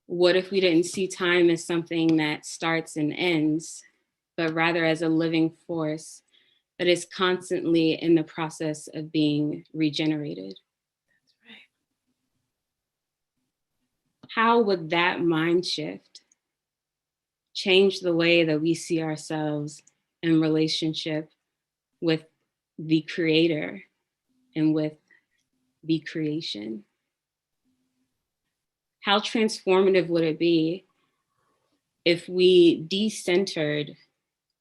What if we didn't see time as something that starts and ends, but rather as a living force that is constantly in the process of being regenerated? How would that mind shift change the way that we see ourselves in relationship with the creator and with the creation? How transformative would it be if we decentered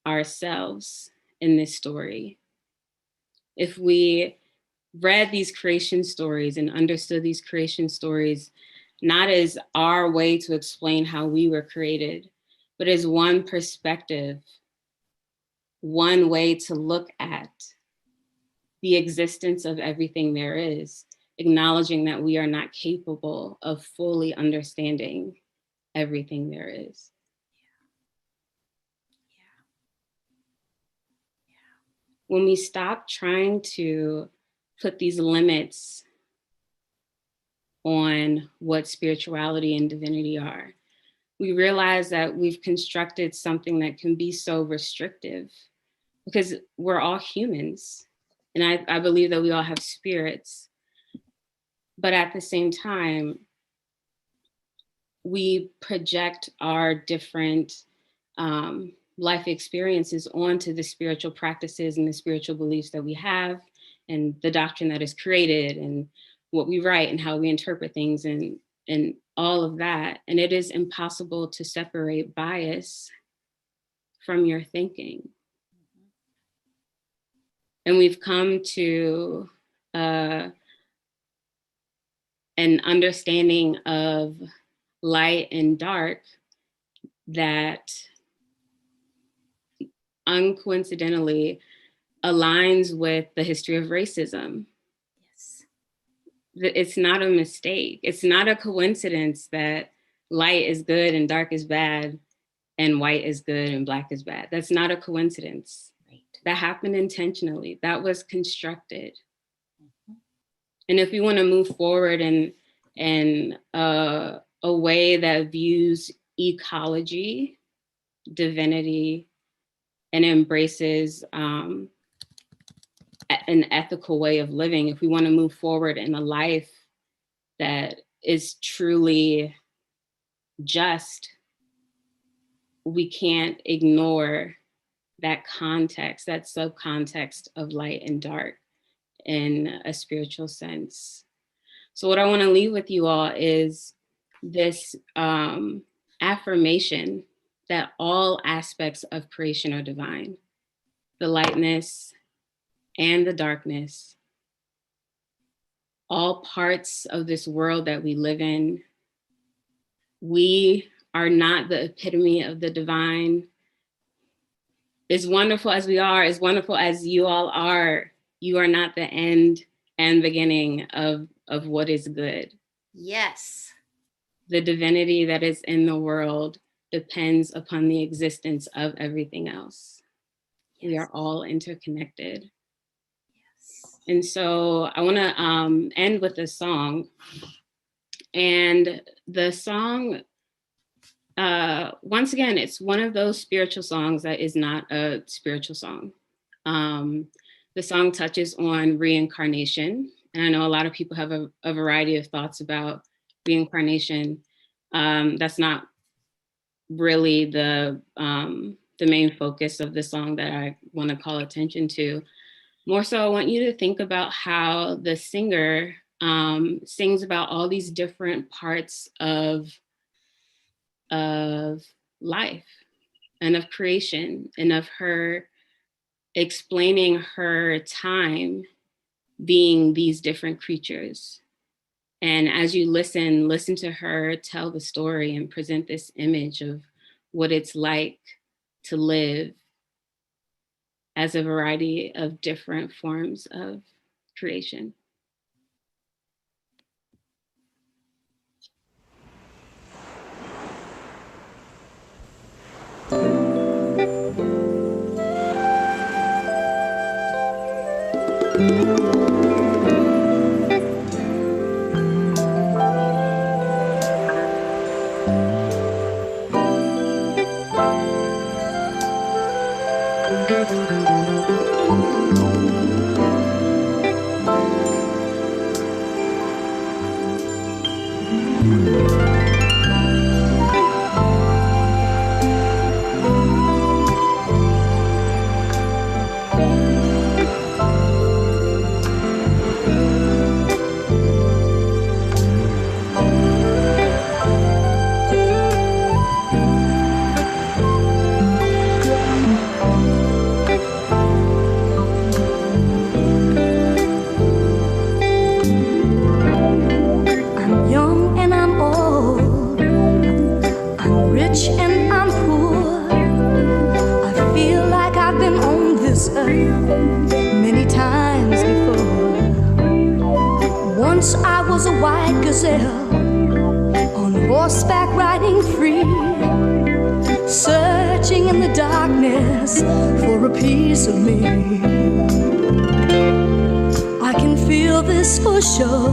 ourselves in this story? If we read these creation stories and understood these creation stories not as our way to explain how we were created, but as one perspective, one way to look at the existence of everything there is, acknowledging that we are not capable of fully understanding everything there is. When we stop trying to put these limits on what spirituality and divinity are, we realize that we've constructed something that can be so restrictive, because we're all humans. And I believe that we all have spirits. But at the same time, we project our different life experiences onto the spiritual practices and the spiritual beliefs that we have, and the doctrine that is created, and what we write and how we interpret things, and all of that. And it is impossible to separate bias from your thinking. And we've come to an understanding of light and dark that uncoincidentally aligns with the history of racism. Yes. It's not a mistake. It's not a coincidence that light is good and dark is bad, and white is good and black is bad. That's not a coincidence. Right. That happened intentionally. That was constructed. And if we want to move forward in a way that views ecology, divinity, and embraces an ethical way of living, if we want to move forward in a life that is truly just, we can't ignore that context, that subcontext of light and dark in a spiritual sense. So what I want to leave with you all is this affirmation that all aspects of creation are divine, the lightness and the darkness, all parts of this world that we live in. We are not the epitome of the divine. As wonderful as we are, as wonderful as you all are, you are not the end and beginning of what is good. Yes. The divinity that is in the world depends upon the existence of everything else. Yes. We are all interconnected. Yes. And so I want to end with a song. And the song, once again, it's one of those spiritual songs that is not a spiritual song. The song touches on reincarnation. And I know a lot of people have a variety of thoughts about reincarnation. That's not really the main focus of the song that I want to call attention to. More so, I want you to think about how the singer sings about all these different parts of life and of creation, and of her explaining her time being these different creatures. And as you listen to her tell the story and present this image of what it's like to live as a variety of different forms of creation. was a white gazelle on horseback riding free, searching in the darkness for a piece of me. I can feel this for sure.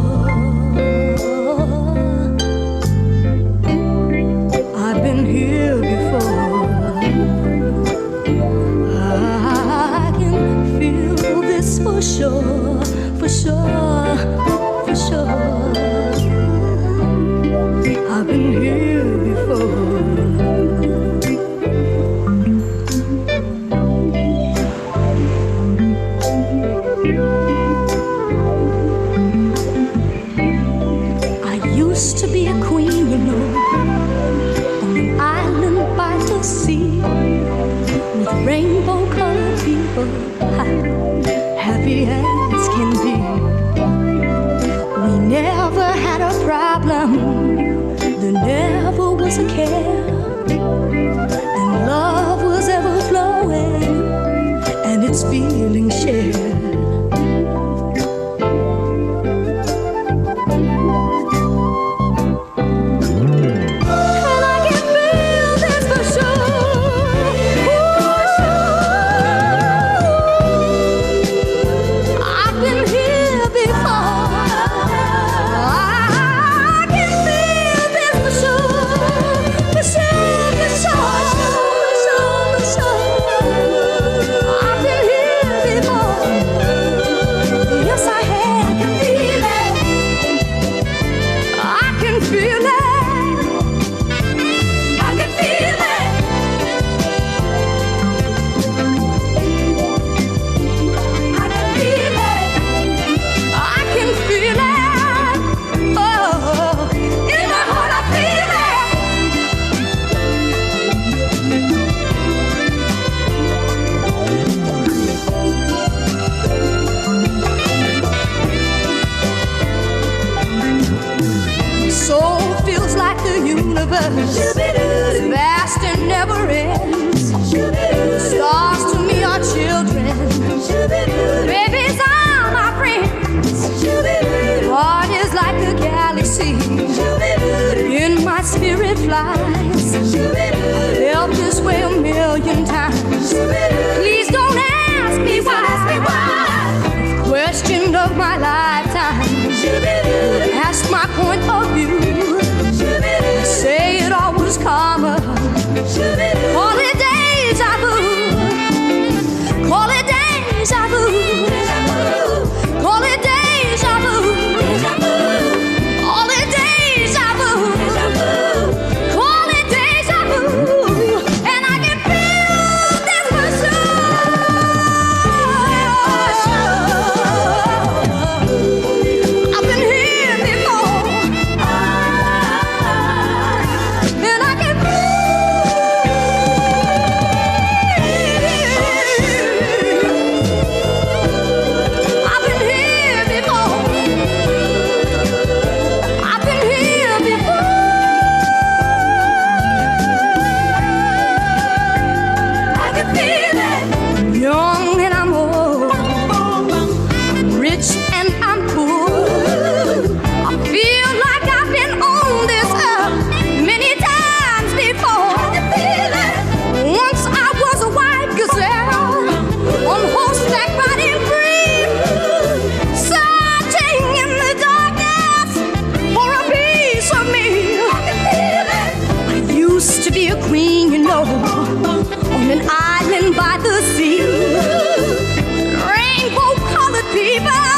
I've been here before. I can feel this for sure, for sure, for sure. I've been here before. I used to be a queen, you know, on an island by the sea, with rainbow-colored people, happy as can be. We never had a problem, there never was a care, and love was ever flowing, and its feelings shared. Vast and never ends. Stars to me are children. Babies are my friends. Heart is like a galaxy. In my spirit flies. I felt this way a million times. Please don't ask me why. Question of my lifetime. Ask my point of view. Say it all was karma. Call it deja vu. Call it deja vu. Call it deja vu. Call it deja vu. Call it deja vu. And I can feel this for sure. I've been here before. And I can I've been here before. I've been here before. I can feel it. Young and I'm old. I'm rich and I'm poor. I feel like I've been on this earth many times before. I can feel it. Once I was a white gazelle on horseback riding free, searching in the darkness for a piece of me. I can feel it. I used to be a queen, you know, on an island by the sea. Rainbow-colored people,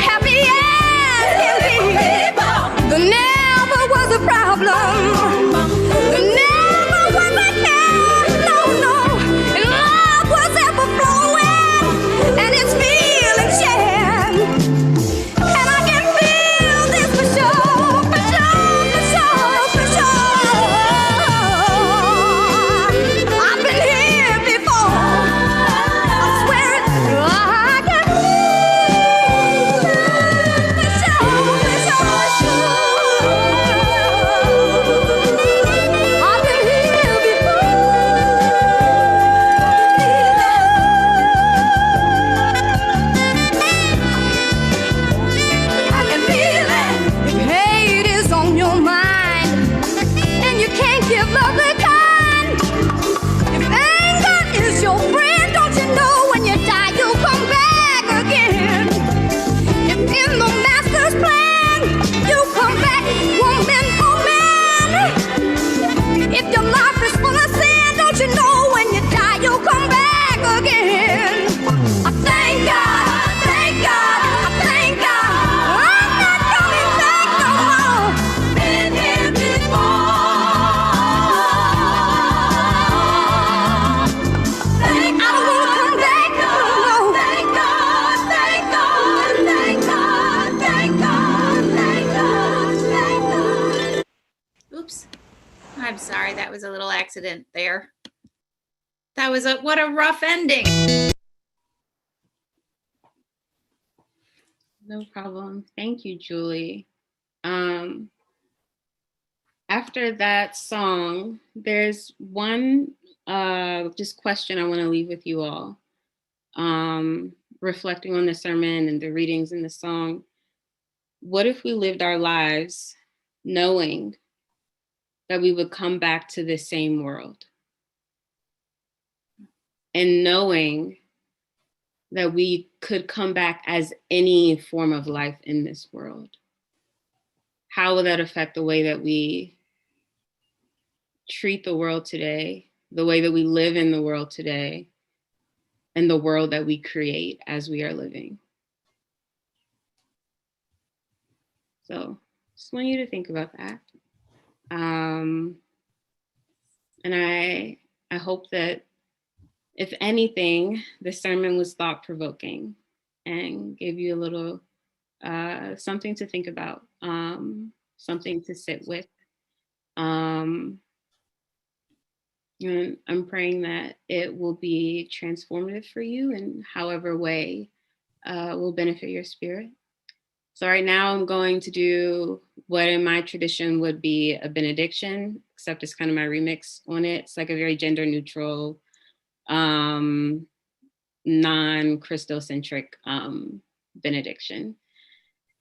happy as can be. There never was a problem. There never was a care. No, no. And love was ever flowing, and its feelings shared. And I can feel this for sure, for sure, for sure, for sure. I've been here before. I'm sorry, that was a little accident there. That was what a rough ending. No problem. Thank you, Julie. After that song, there's one just question I want to leave with you all. Reflecting on the sermon and the readings in the song. What if we lived our lives knowing that we would come back to the same world? And knowing that we could come back as any form of life in this world. How will that affect the way that we treat the world today, the way that we live in the world today, and the world that we create as we are living? So just want you to think about that. And I hope that if anything, the sermon was thought-provoking and gave you a little something to think about, something to sit with. And I'm praying that it will be transformative for you in however way will benefit your spirit. So right now I'm going to do what in my tradition would be a benediction, except it's kind of my remix on it. It's like a very gender neutral, non-Christocentric benediction.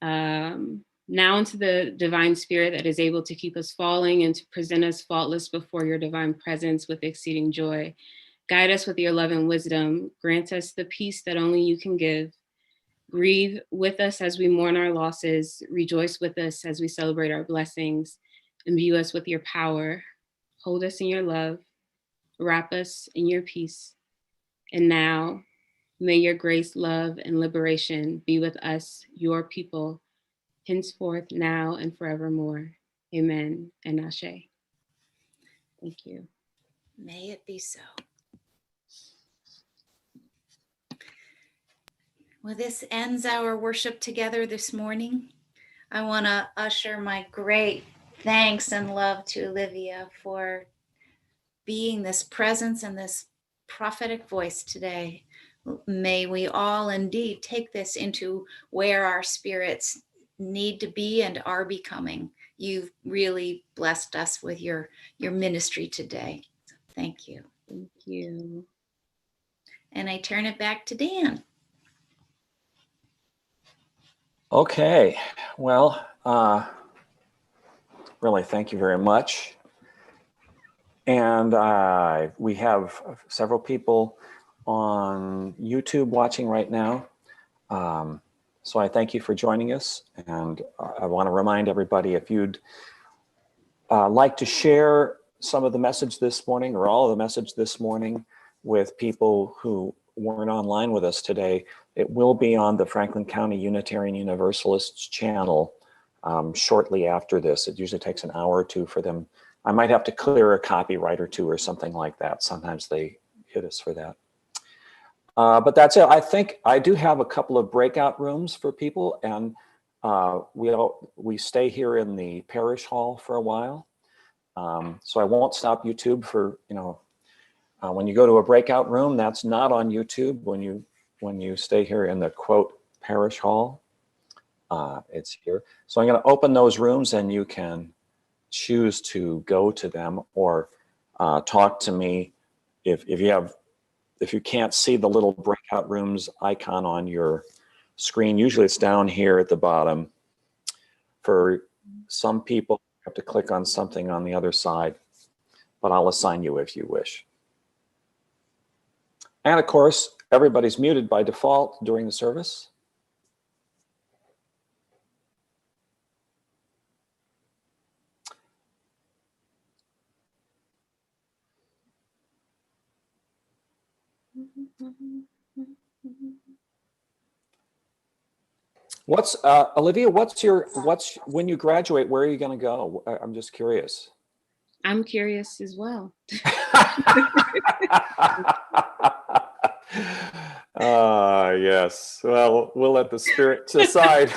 Now into the divine spirit that is able to keep us falling and to present us faultless before your divine presence with exceeding joy. Guide us with your love and wisdom. Grant us the peace that only you can give. Grieve with us as we mourn our losses. Rejoice with us as we celebrate our blessings. Imbue us with your power. Hold us in your love. Wrap us in your peace. And now, may your grace, love, and liberation be with us, your people, henceforth, now, and forevermore. Amen and Ashe. Thank you. May it be so. Well, this ends our worship together this morning. I want to usher my great thanks and love to Olivia for being this presence and this prophetic voice today. May we all indeed take this into where our spirits need to be and are becoming. You've really blessed us with your ministry today. So thank you. Thank you. And I turn it back to Dan. Okay, well, really, thank you very much. And we have several people on YouTube watching right now. So I thank you for joining us. And I want to remind everybody, if you'd like to share some of the message this morning or all of the message this morning with people who weren't online with us today, it will be on the Franklin County Unitarian Universalists channel shortly after this. It usually takes an hour or two for them. I might have to clear a copyright or two or something like that. Sometimes they hit us for that. But that's it. I think I do have a couple of breakout rooms for people, and we stay here in the parish hall for a while. So I won't stop YouTube for, when you go to a breakout room, that's not on YouTube. When you stay here in the quote parish hall, it's here. So I'm going to open those rooms, and you can choose to go to them or talk to me if you can't see the little breakout rooms icon on your screen. Usually it's down here at the bottom. For some people, you have to click on something on the other side, but I'll assign you if you wish. And of course, everybody's muted by default during the service. Olivia, when you graduate, where are you going to go? I'm just curious. I'm curious as well. Yes. Well, we'll let the spirit decide.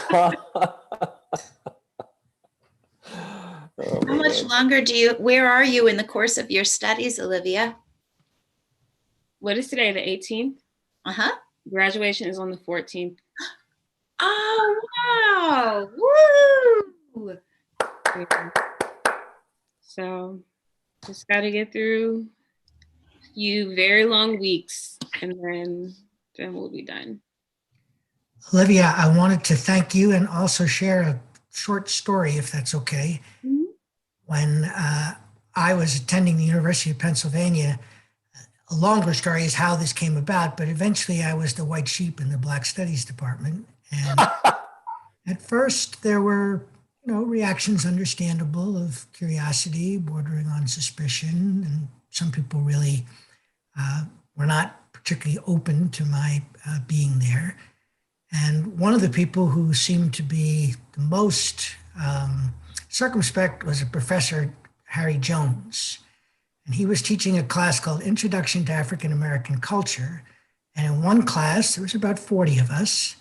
Oh, How much man. longer where are you in the course of your studies, Olivia? What is today, the 18th? Uh-huh. Graduation is on the 14th. Oh, wow. Woo! So just got to get through a few very long weeks, and then we'll be done. Olivia, I wanted to thank you and also share a short story, if that's okay. Mm-hmm. When I was attending the University of Pennsylvania, a longer story is how this came about, but eventually I was the white sheep in the Black Studies department. And at first there were, reactions understandable of curiosity bordering on suspicion. And some people really were not particularly open to my being there. And one of the people who seemed to be the most circumspect was a professor, Harry Jones. And he was teaching a class called Introduction to African American Culture. And in one class, there was about 40 of us.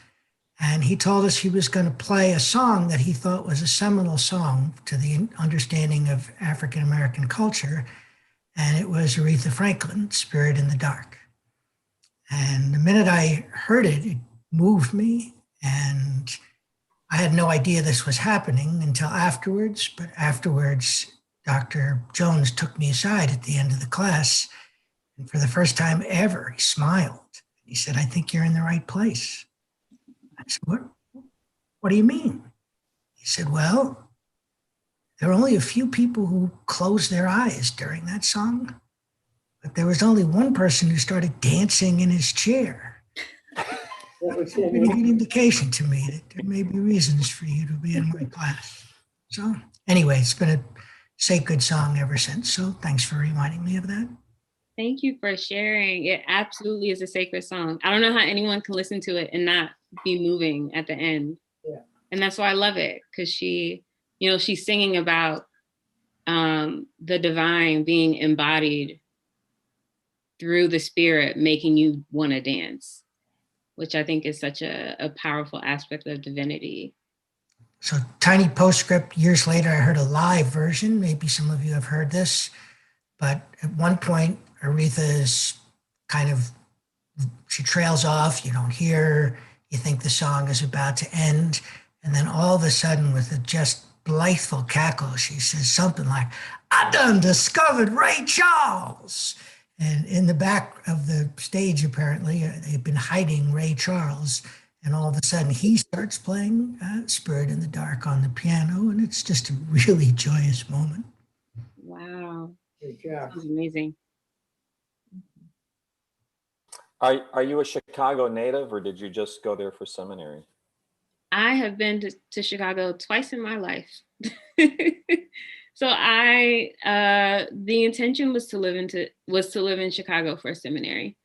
And he told us he was going to play a song that he thought was a seminal song to the understanding of African American culture. And it was Aretha Franklin, Spirit in the Dark. And the minute I heard it, it moved me. And I had no idea this was happening until afterwards. But afterwards, Dr. Jones took me aside at the end of the class. And for the first time ever, he smiled. He said, "I think you're in the right place." I said, What do you mean? He said, "Well, there are only a few people who closed their eyes during that song, but there was only one person who started dancing in his chair." That's a pretty good indication to me that there may be reasons for you to be in my class. So anyway, it's been a sacred song ever since. So thanks for reminding me of that. Thank you for sharing. It absolutely is a sacred song. I don't know how anyone can listen to it and not be moving at the end. Yeah. And that's why I love it, because she's singing about the divine being embodied through the spirit, making you want to dance, which I think is such a powerful aspect of divinity. So tiny postscript, years later, I heard a live version. Maybe some of you have heard this, but at one point, Aretha is she trails off, you don't hear her, you think the song is about to end, and then all of a sudden, with a just blitheful cackle, she says something like, "I done discovered Ray Charles." And in the back of the stage, apparently, they've been hiding Ray Charles. And all of a sudden, he starts playing Spirit in the Dark on the piano. And it's just a really joyous moment. Wow. Good job. That's amazing. Are you a Chicago native, or did you just go there for seminary? I have been to Chicago twice in my life. So the intention was to live in Chicago for a seminary.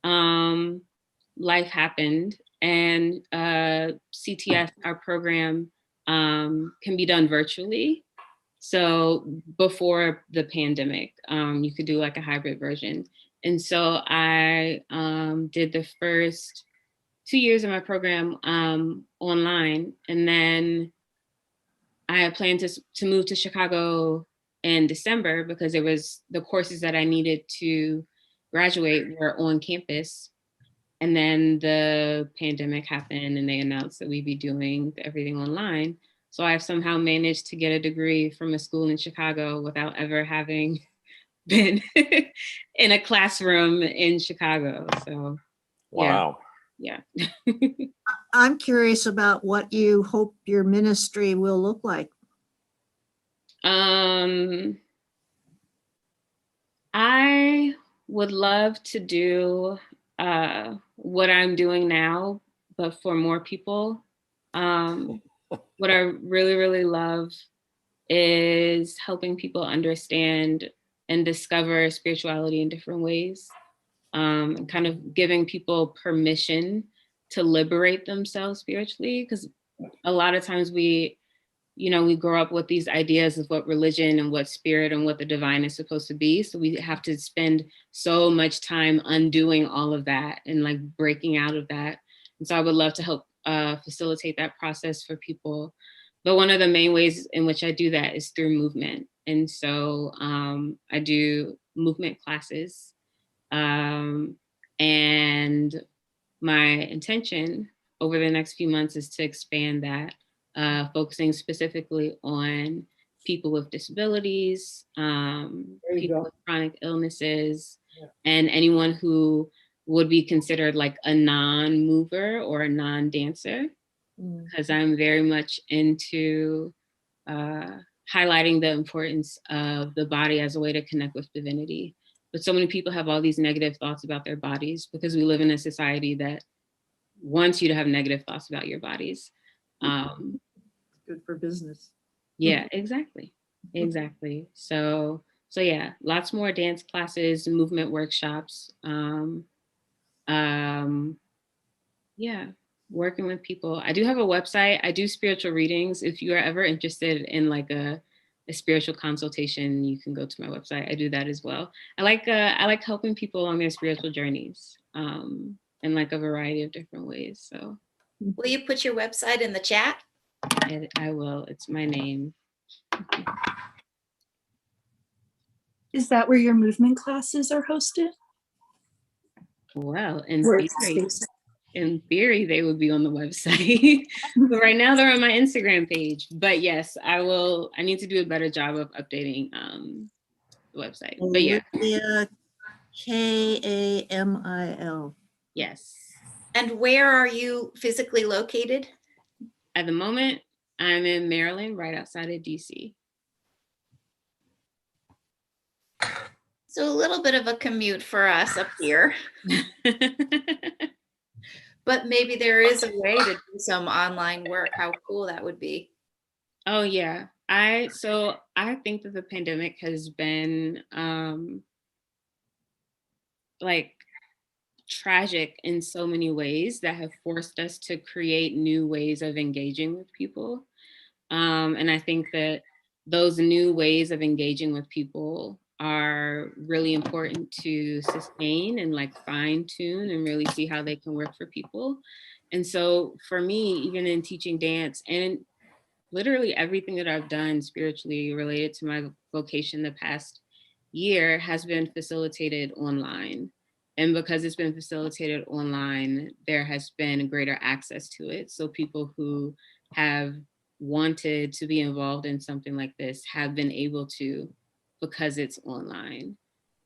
Life happened, and CTS, our program, can be done virtually. So before the pandemic, you could do like a hybrid version. And so I did the first 2 years of my program online, and then I had planned to move to Chicago in December because there was the courses that I needed to graduate were on campus. And then the pandemic happened and they announced that we'd be doing everything online. So I've somehow managed to get a degree from a school in Chicago without ever having been in a classroom in Chicago. So Wow. Yeah. I'm curious about what you hope your ministry will look like. I would love to do what I'm doing now, but for more people. What I really, really love is helping people understand and discover spirituality in different ways. And kind of giving people permission to liberate themselves spiritually, because a lot of times we grow up with these ideas of what religion and what spirit and what the divine is supposed to be. So we have to spend so much time undoing all of that and like breaking out of that. And so I would love to help facilitate that process for people. but one of the main ways in which I do that is through movement. And so I do movement classes. And my intention over the next few months is to expand that, focusing specifically on people with disabilities, people with chronic illnesses, and anyone who would be considered like a non-mover or a non-dancer, because I'm very much into highlighting the importance of the body as a way to connect with divinity. But so many people have all these negative thoughts about their bodies because we live in a society that wants you to have negative thoughts about your bodies. Good for business. Yeah, exactly. Exactly. So yeah, lots more dance classes, movement workshops. Yeah, working with people. I do have a website. I do spiritual readings. If you are ever interested in like a spiritual consultation, you can go to my website. I do that as well. I like helping people along their spiritual journeys in like a variety of different ways. So will you put your website in the chat? I will. It's my name. Is that where your movement classes are hosted? Well, Workspace. in theory, they would be on the website. But right now they're on my Instagram page. But yes, I need to do a better job of updating the website. But yeah. Olivia Kamil. Yes. And where are you physically located? At the moment, I'm in Maryland, right outside of DC. So a little bit of a commute for us up here. But maybe there is a way to do some online work. How cool that would be. Oh yeah. I think that the pandemic has been like tragic in so many ways that have forced us to create new ways of engaging with people. And I think that those new ways of engaging with people are really important to sustain and like fine tune and really see how they can work for people. And so for me, even in teaching dance and literally everything that I've done spiritually related to my vocation the past year has been facilitated online. And because it's been facilitated online, there has been greater access to it. So people who have wanted to be involved in something like this have been able to because it's online.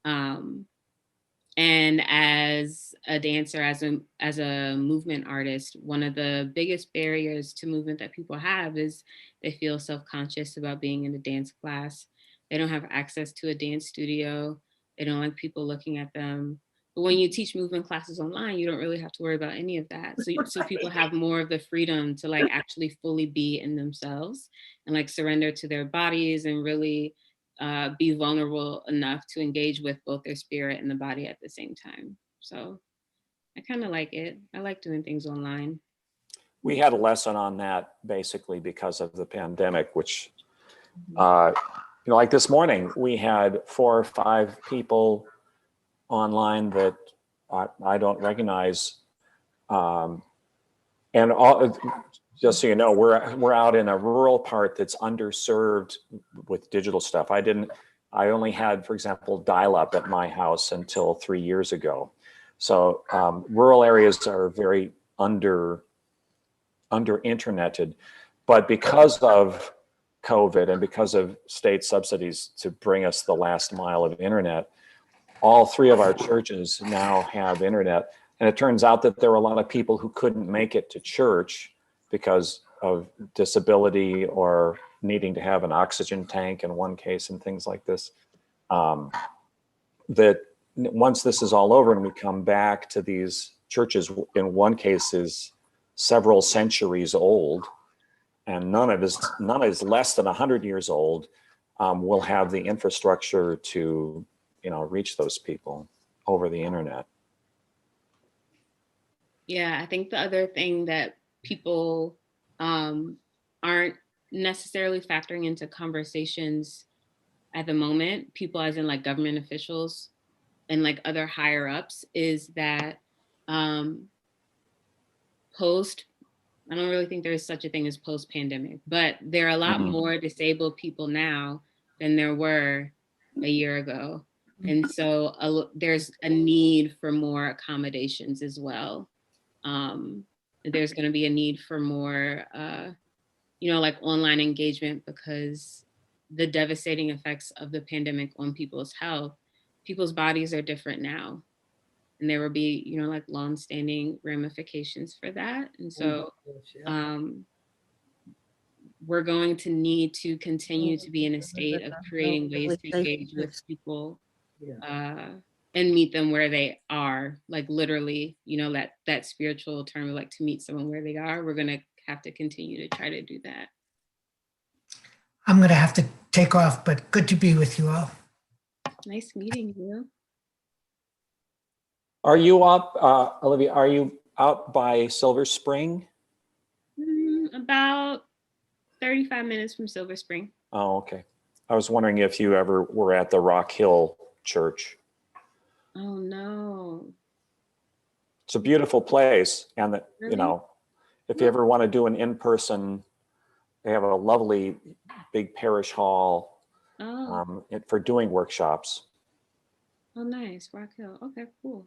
And as a dancer, as a movement artist, one of the biggest barriers to movement that people have is they feel self-conscious about being in a dance class. They don't have access to a dance studio. They don't like people looking at them. But when you teach movement classes online, you don't really have to worry about any of that. So people have more of the freedom to like actually fully be in themselves and like surrender to their bodies and really be vulnerable enough to engage with both their spirit and the body at the same time. So I kind of like it. I like doing things online. We had a lesson on that basically because of the pandemic, which, like this morning, we had 4 or 5 people online that I don't recognize. And all, just so you know, we're out in a rural part that's underserved with digital stuff. I only had, for example, dial-up at my house until 3 years ago. So rural areas are very under interneted, but because of COVID and because of state subsidies to bring us the last mile of internet, all 3 of our churches now have internet. And it turns out that there were a lot of people who couldn't make it to church because of disability or needing to have an oxygen tank in one case and things like this. That once this is all over and we come back to these churches, in one case is several centuries old, and none is less than 100 years old, will have the infrastructure to, reach those people over the internet. Yeah, I think the other thing that people aren't necessarily factoring into conversations at the moment, people as in like government officials and like other higher ups, is that post I don't really think there is such a thing as post-pandemic, but there are a lot more disabled people now than there were a year ago. And so there's a need for more accommodations as well. There's going to be a need for more, like online engagement, because the devastating effects of the pandemic on people's health, people's bodies are different now. And there will be, like longstanding ramifications for that. And so we're going to need to continue to be in a state of creating ways to engage with people and meet them where they are, like literally, that spiritual term, like to meet someone where they are. We're going to have to continue to try to do that. I'm going to have to take off, but good to be with you all. Nice meeting you. Are you up, Olivia, are you out by Silver Spring? About 35 minutes from Silver Spring. Oh, okay. I was wondering if you ever were at the Rock Hill Church. Oh, no. It's a beautiful place. And, Really? if you ever want to do an in-person, they have a lovely big parish hall for doing workshops. Oh, nice. Rock Hill. Okay, cool.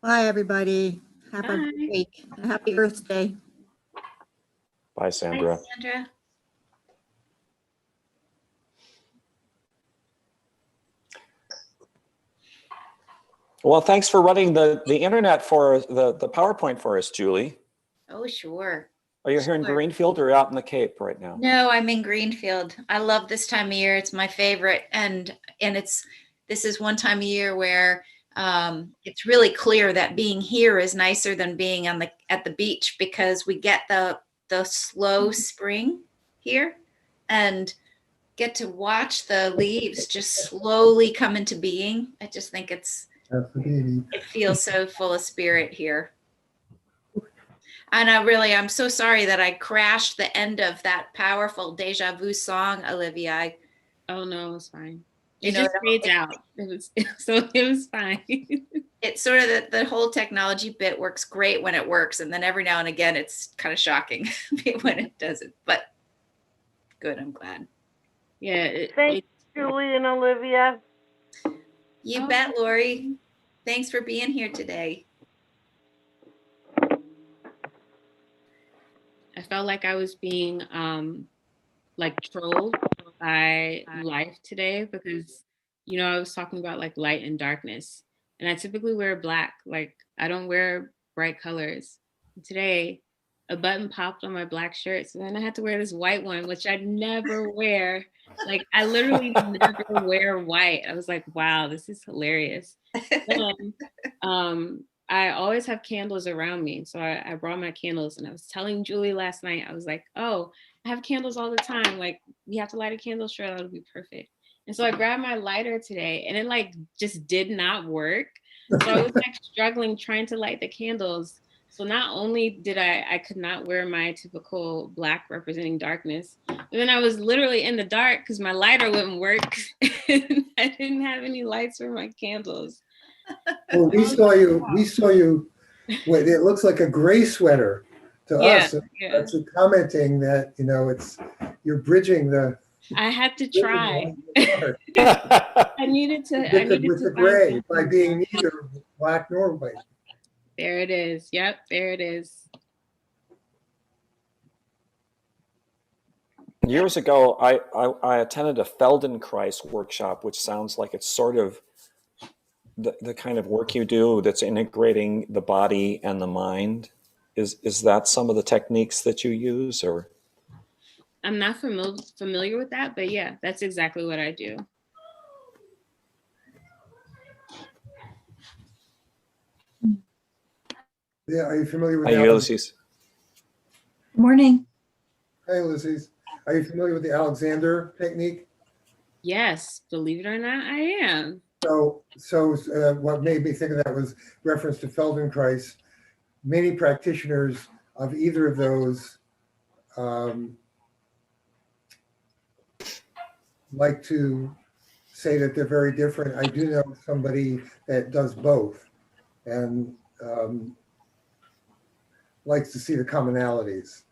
Bye, everybody. Have a Bye. good week. Happy Earth Day. Bye, Sandra. Bye, Sandra. Well, thanks for running the internet for the PowerPoint for us, Julie. Oh, sure. Are you here in Greenfield or out in the Cape right now? No, I'm in Greenfield. I love this time of year. It's my favorite. And this is one time of year where it's really clear that being here is nicer than being at the beach, because we get the slow spring here and get to watch the leaves just slowly come into being. I just think it feels so full of spirit here. And I'm so sorry that I crashed the end of that powerful deja vu song, Olivia. Oh no, it was fine. It just fades out. It was fine. It's sort of the whole technology bit works great when it works, and then every now and again it's kind of shocking when it doesn't. But good, I'm glad. Yeah. Thanks, Julie and Olivia. You bet, Lori. Thanks for being here today. I felt like I was being trolled by life today, because I was talking about like light and darkness, and I typically wear black. Like I don't wear bright colors. And today a button popped on my black shirt, so then I had to wear this white one, which I never wear. Like I literally never wear white. I was like, wow, this is hilarious. And, I always have candles around me. So I brought my candles, and I was telling Julie last night, I was like, oh, I have candles all the time. Like we have to light a candle, sure, that'll be perfect. And so I grabbed my lighter today, and it like just did not work. So I was like struggling trying to light the candles. So not only did I could not wear my typical black representing darkness, but then I was literally in the dark because my lighter wouldn't work. And I didn't have any lights for my candles. Well, we saw you. Wait, it looks like a gray sweater to us. Yeah. That's commenting that you're bridging the. I had to try. I needed to. With the gray by being neither black nor white. There it is. Yep, there it is. Years ago, I attended a Feldenkrais workshop, which sounds like it's sort of the kind of work you do that's integrating the body and the mind. Is that some of the techniques that you use, or? I'm not familiar with that, but yeah, that's exactly what I do. Yeah, are you familiar with Ulysses? Morning. Hi, Ulysses. Are you familiar with the Alexander technique? Yes, believe it or not, I am. So what made me think of that was reference to Feldenkrais. Many practitioners of either of those like to say that they're very different. I do know somebody that does both, and likes to see the commonalities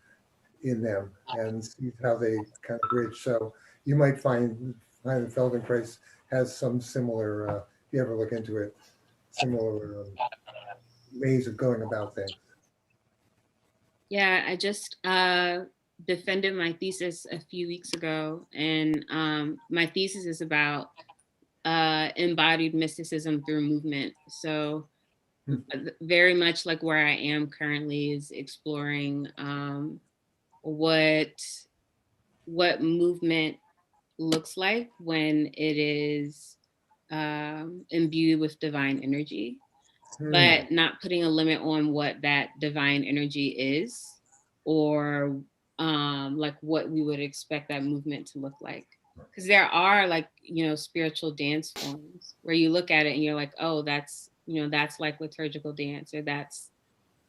in them and see how they kind of bridge. So you might find the Feldenkrais has some similar, if you ever look into it, similar ways of going about things. Yeah, I just defended my thesis a few weeks ago, and my thesis is about embodied mysticism through movement. So very much like where I am currently is exploring what movement looks like when it is imbued with divine energy, but not putting a limit on what that divine energy is, or like what we would expect that movement to look like. Because there are, like, you know, spiritual dance forms where you look at it and you're like, oh, that's, you know, that's like liturgical dance, or that's,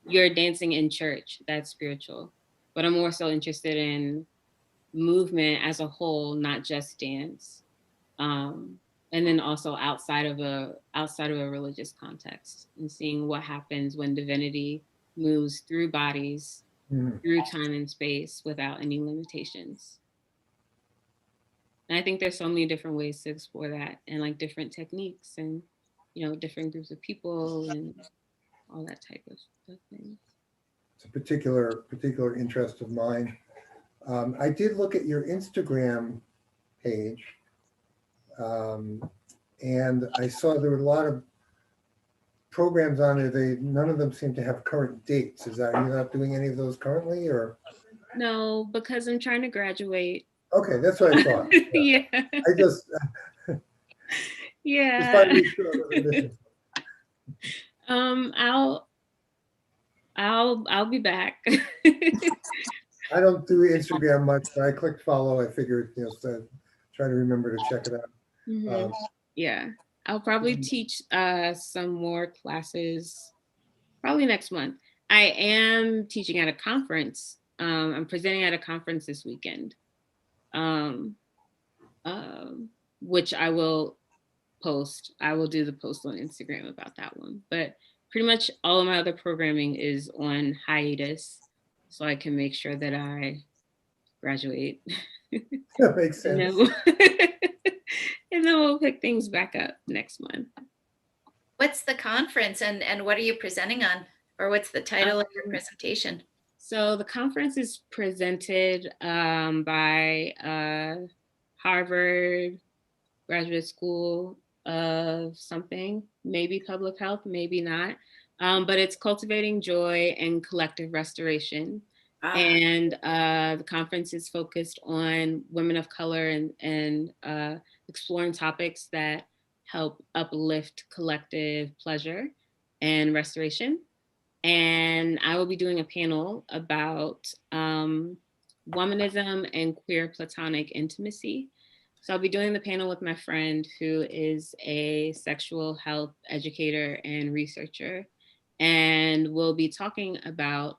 you're dancing in church, that's spiritual. But I'm more so interested in movement as a whole, not just dance. And then also outside of a religious context, and seeing what happens when divinity moves through bodies, through time and space without any limitations. And I think there's so many different ways to explore that, and like different techniques, and, you know, different groups of people and all that type of things. It's a particular interest of mine. I did look at your Instagram page, and I saw there were a lot of programs on it. None of them seem to have current dates. Is that, you're not doing any of those currently, or? No, because I'm trying to graduate. Okay, that's what I thought. Yeah. I just yeah. Just wanted to be sure I wasn't missing I'll be back. I don't do Instagram much, but I clicked follow. I figured, you know, so try to remember to check it out. Yeah, I'll probably teach some more classes probably next month. I am teaching at a conference. I'm presenting at a conference this weekend, which I will post. I will do the post on Instagram about that one. But pretty much all of my other programming is on hiatus, so I can make sure that I graduate. That makes sense. And then we'll pick things back up next month. What's the conference, and what are you presenting on? Or what's the title of your presentation? So the conference is presented by Harvard Graduate School of something, maybe public health, maybe not. But it's Cultivating Joy and Collective Restoration. And the conference is focused on women of color and exploring topics that help uplift collective pleasure and restoration. And I will be doing a panel about womanism and queer platonic intimacy. So I'll be doing the panel with my friend who is a sexual health educator and researcher. And we'll be talking about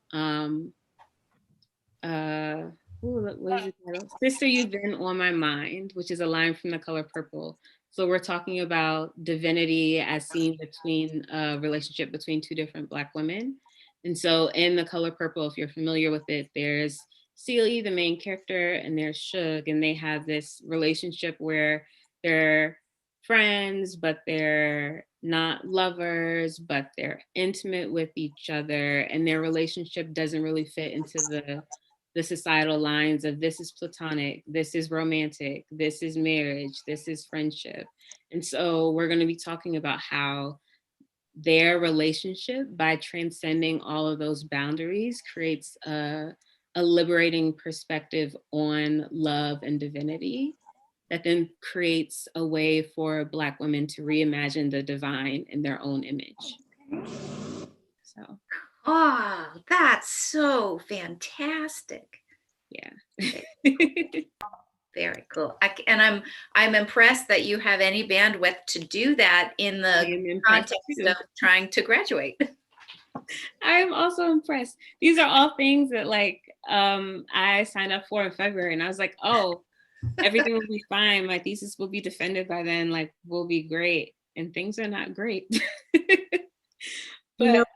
what is it titled? Sister, You've Been on My Mind, which is a line from The Color Purple. So we're talking about divinity as seen between a relationship between two different Black women. And so in The Color Purple, if you're familiar with it, there's Celie, the main character, and there's Suge, and they have this relationship where they're friends, but they're not lovers, but they're intimate with each other, and their relationship doesn't really fit into the societal lines of this is platonic, this is romantic, this is marriage, this is friendship. And so we're going to be talking about how their relationship, by transcending all of those boundaries, creates a liberating perspective on love and divinity that then creates a way for Black women to reimagine the divine in their own image. So. Oh, that's so fantastic. Yeah. Very cool. And I'm impressed that you have any bandwidth to do that in the context of trying to graduate. I'm also impressed. These are all things that I signed up for in February, and I was like, oh, everything will be fine. My thesis will be defended by then, we'll be great. And things are not great. But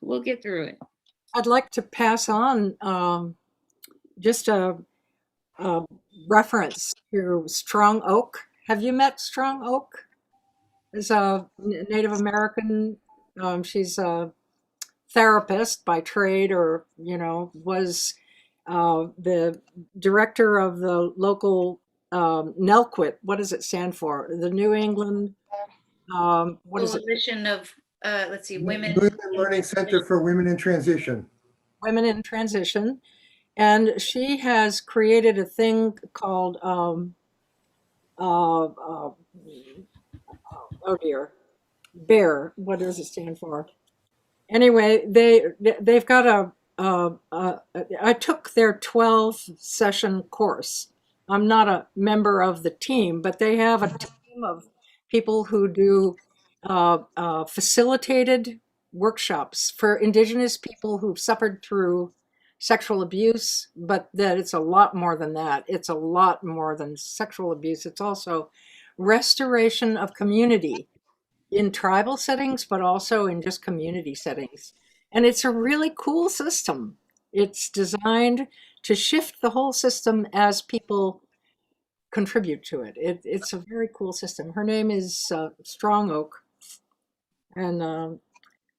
we'll get through it. I'd like to pass on just a reference to Strong Oak. Have you met Strong Oak? Is a Native American. She's a therapist by trade, or was the director of the local NELQUIT. What does it stand for? The New England. What is it? Coalition of let's see, women. New England Learning Center for Women in Transition. Women in Transition, and she has created a thing called oh dear, BEAR. What does it stand for? Anyway, they've got I took their 12-session course. I'm not a member of the team, but they have a team of people who do facilitated workshops for Indigenous people who've suffered through sexual abuse, but that it's a lot more than that. It's a lot more than sexual abuse. It's also restoration of community in tribal settings, but also in just community settings. And it's a really cool system. It's designed to shift the whole system as people contribute to it. It's a very cool system. Her name is Strong Oak. And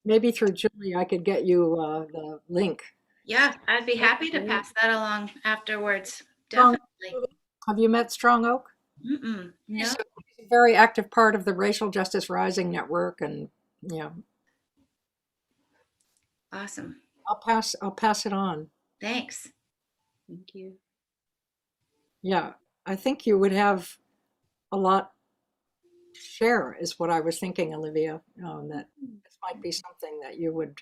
maybe through Julie, I could get you the link. Yeah, I'd be happy to pass that along afterwards. Strong- Definitely. Have you met Strong Oak? No. She's a very active part of the Racial Justice Rising Network, and Awesome. I'll pass it on. Thanks. Thank you. Yeah, I think you would have a lot to share, is what I was thinking, Olivia. That this might be something that you would.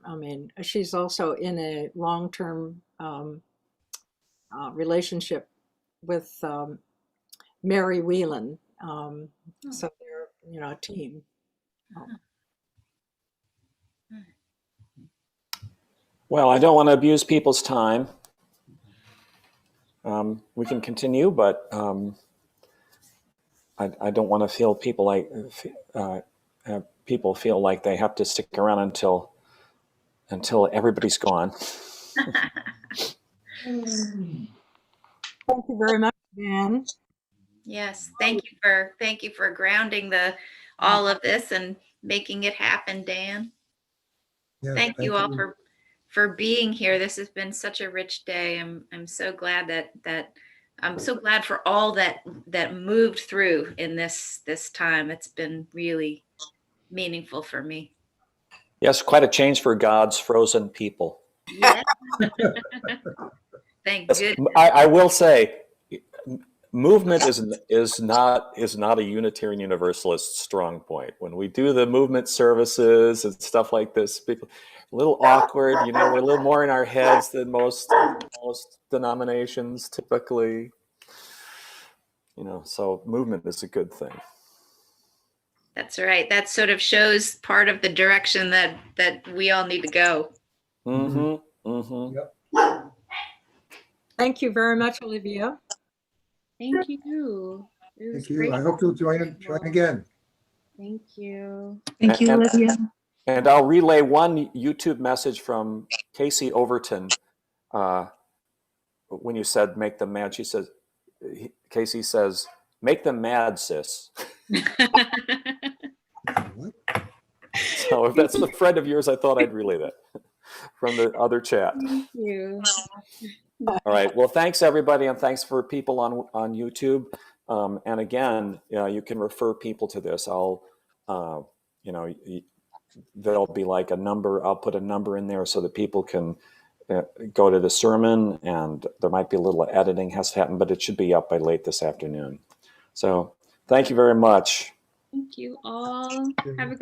I mean, she's also in a long-term relationship with Mary Whelan, so they're a team. Well, I don't want to abuse people's time. We can continue, but I don't want to feel people have people feel like they have to stick around until everybody's gone. Thank you very much, Dan. Yes, thank you for grounding all of this and making it happen, Dan. Yeah, Thank you all for being here. This has been such a rich day. I'm so glad that I'm so glad for all that moved through in this time. It's been really meaningful for me. Yes, quite a change for God's frozen people. Yeah. Thank goodness. I will say, movement is not a Unitarian Universalist strong point. When we do the movement services and stuff like this, people a little awkward. We're a little more in our heads than most denominations typically. So movement is a good thing. That's right. That sort of shows part of the direction that we all need to go. Mm-hmm. Mm-hmm. Yep. Thank you very much, Olivia. Thank you. It was Thank you. great. I hope you'll join again. Thank you. Thank you, Olivia. And I'll relay one YouTube message from Casey Overton. When you said make them mad, Casey says, make them mad, sis. So if that's a friend of yours, I thought I'd relay that from the other chat. Thank you. All right. Well, thanks everybody, and thanks for people on YouTube. And again, you can refer people to this. I'll, there'll be like a number. I'll put a number in there so that people can go to the sermon, and there might be a little editing has to happen, but it should be up by late this afternoon. So thank you very much. Thank you all. Have a great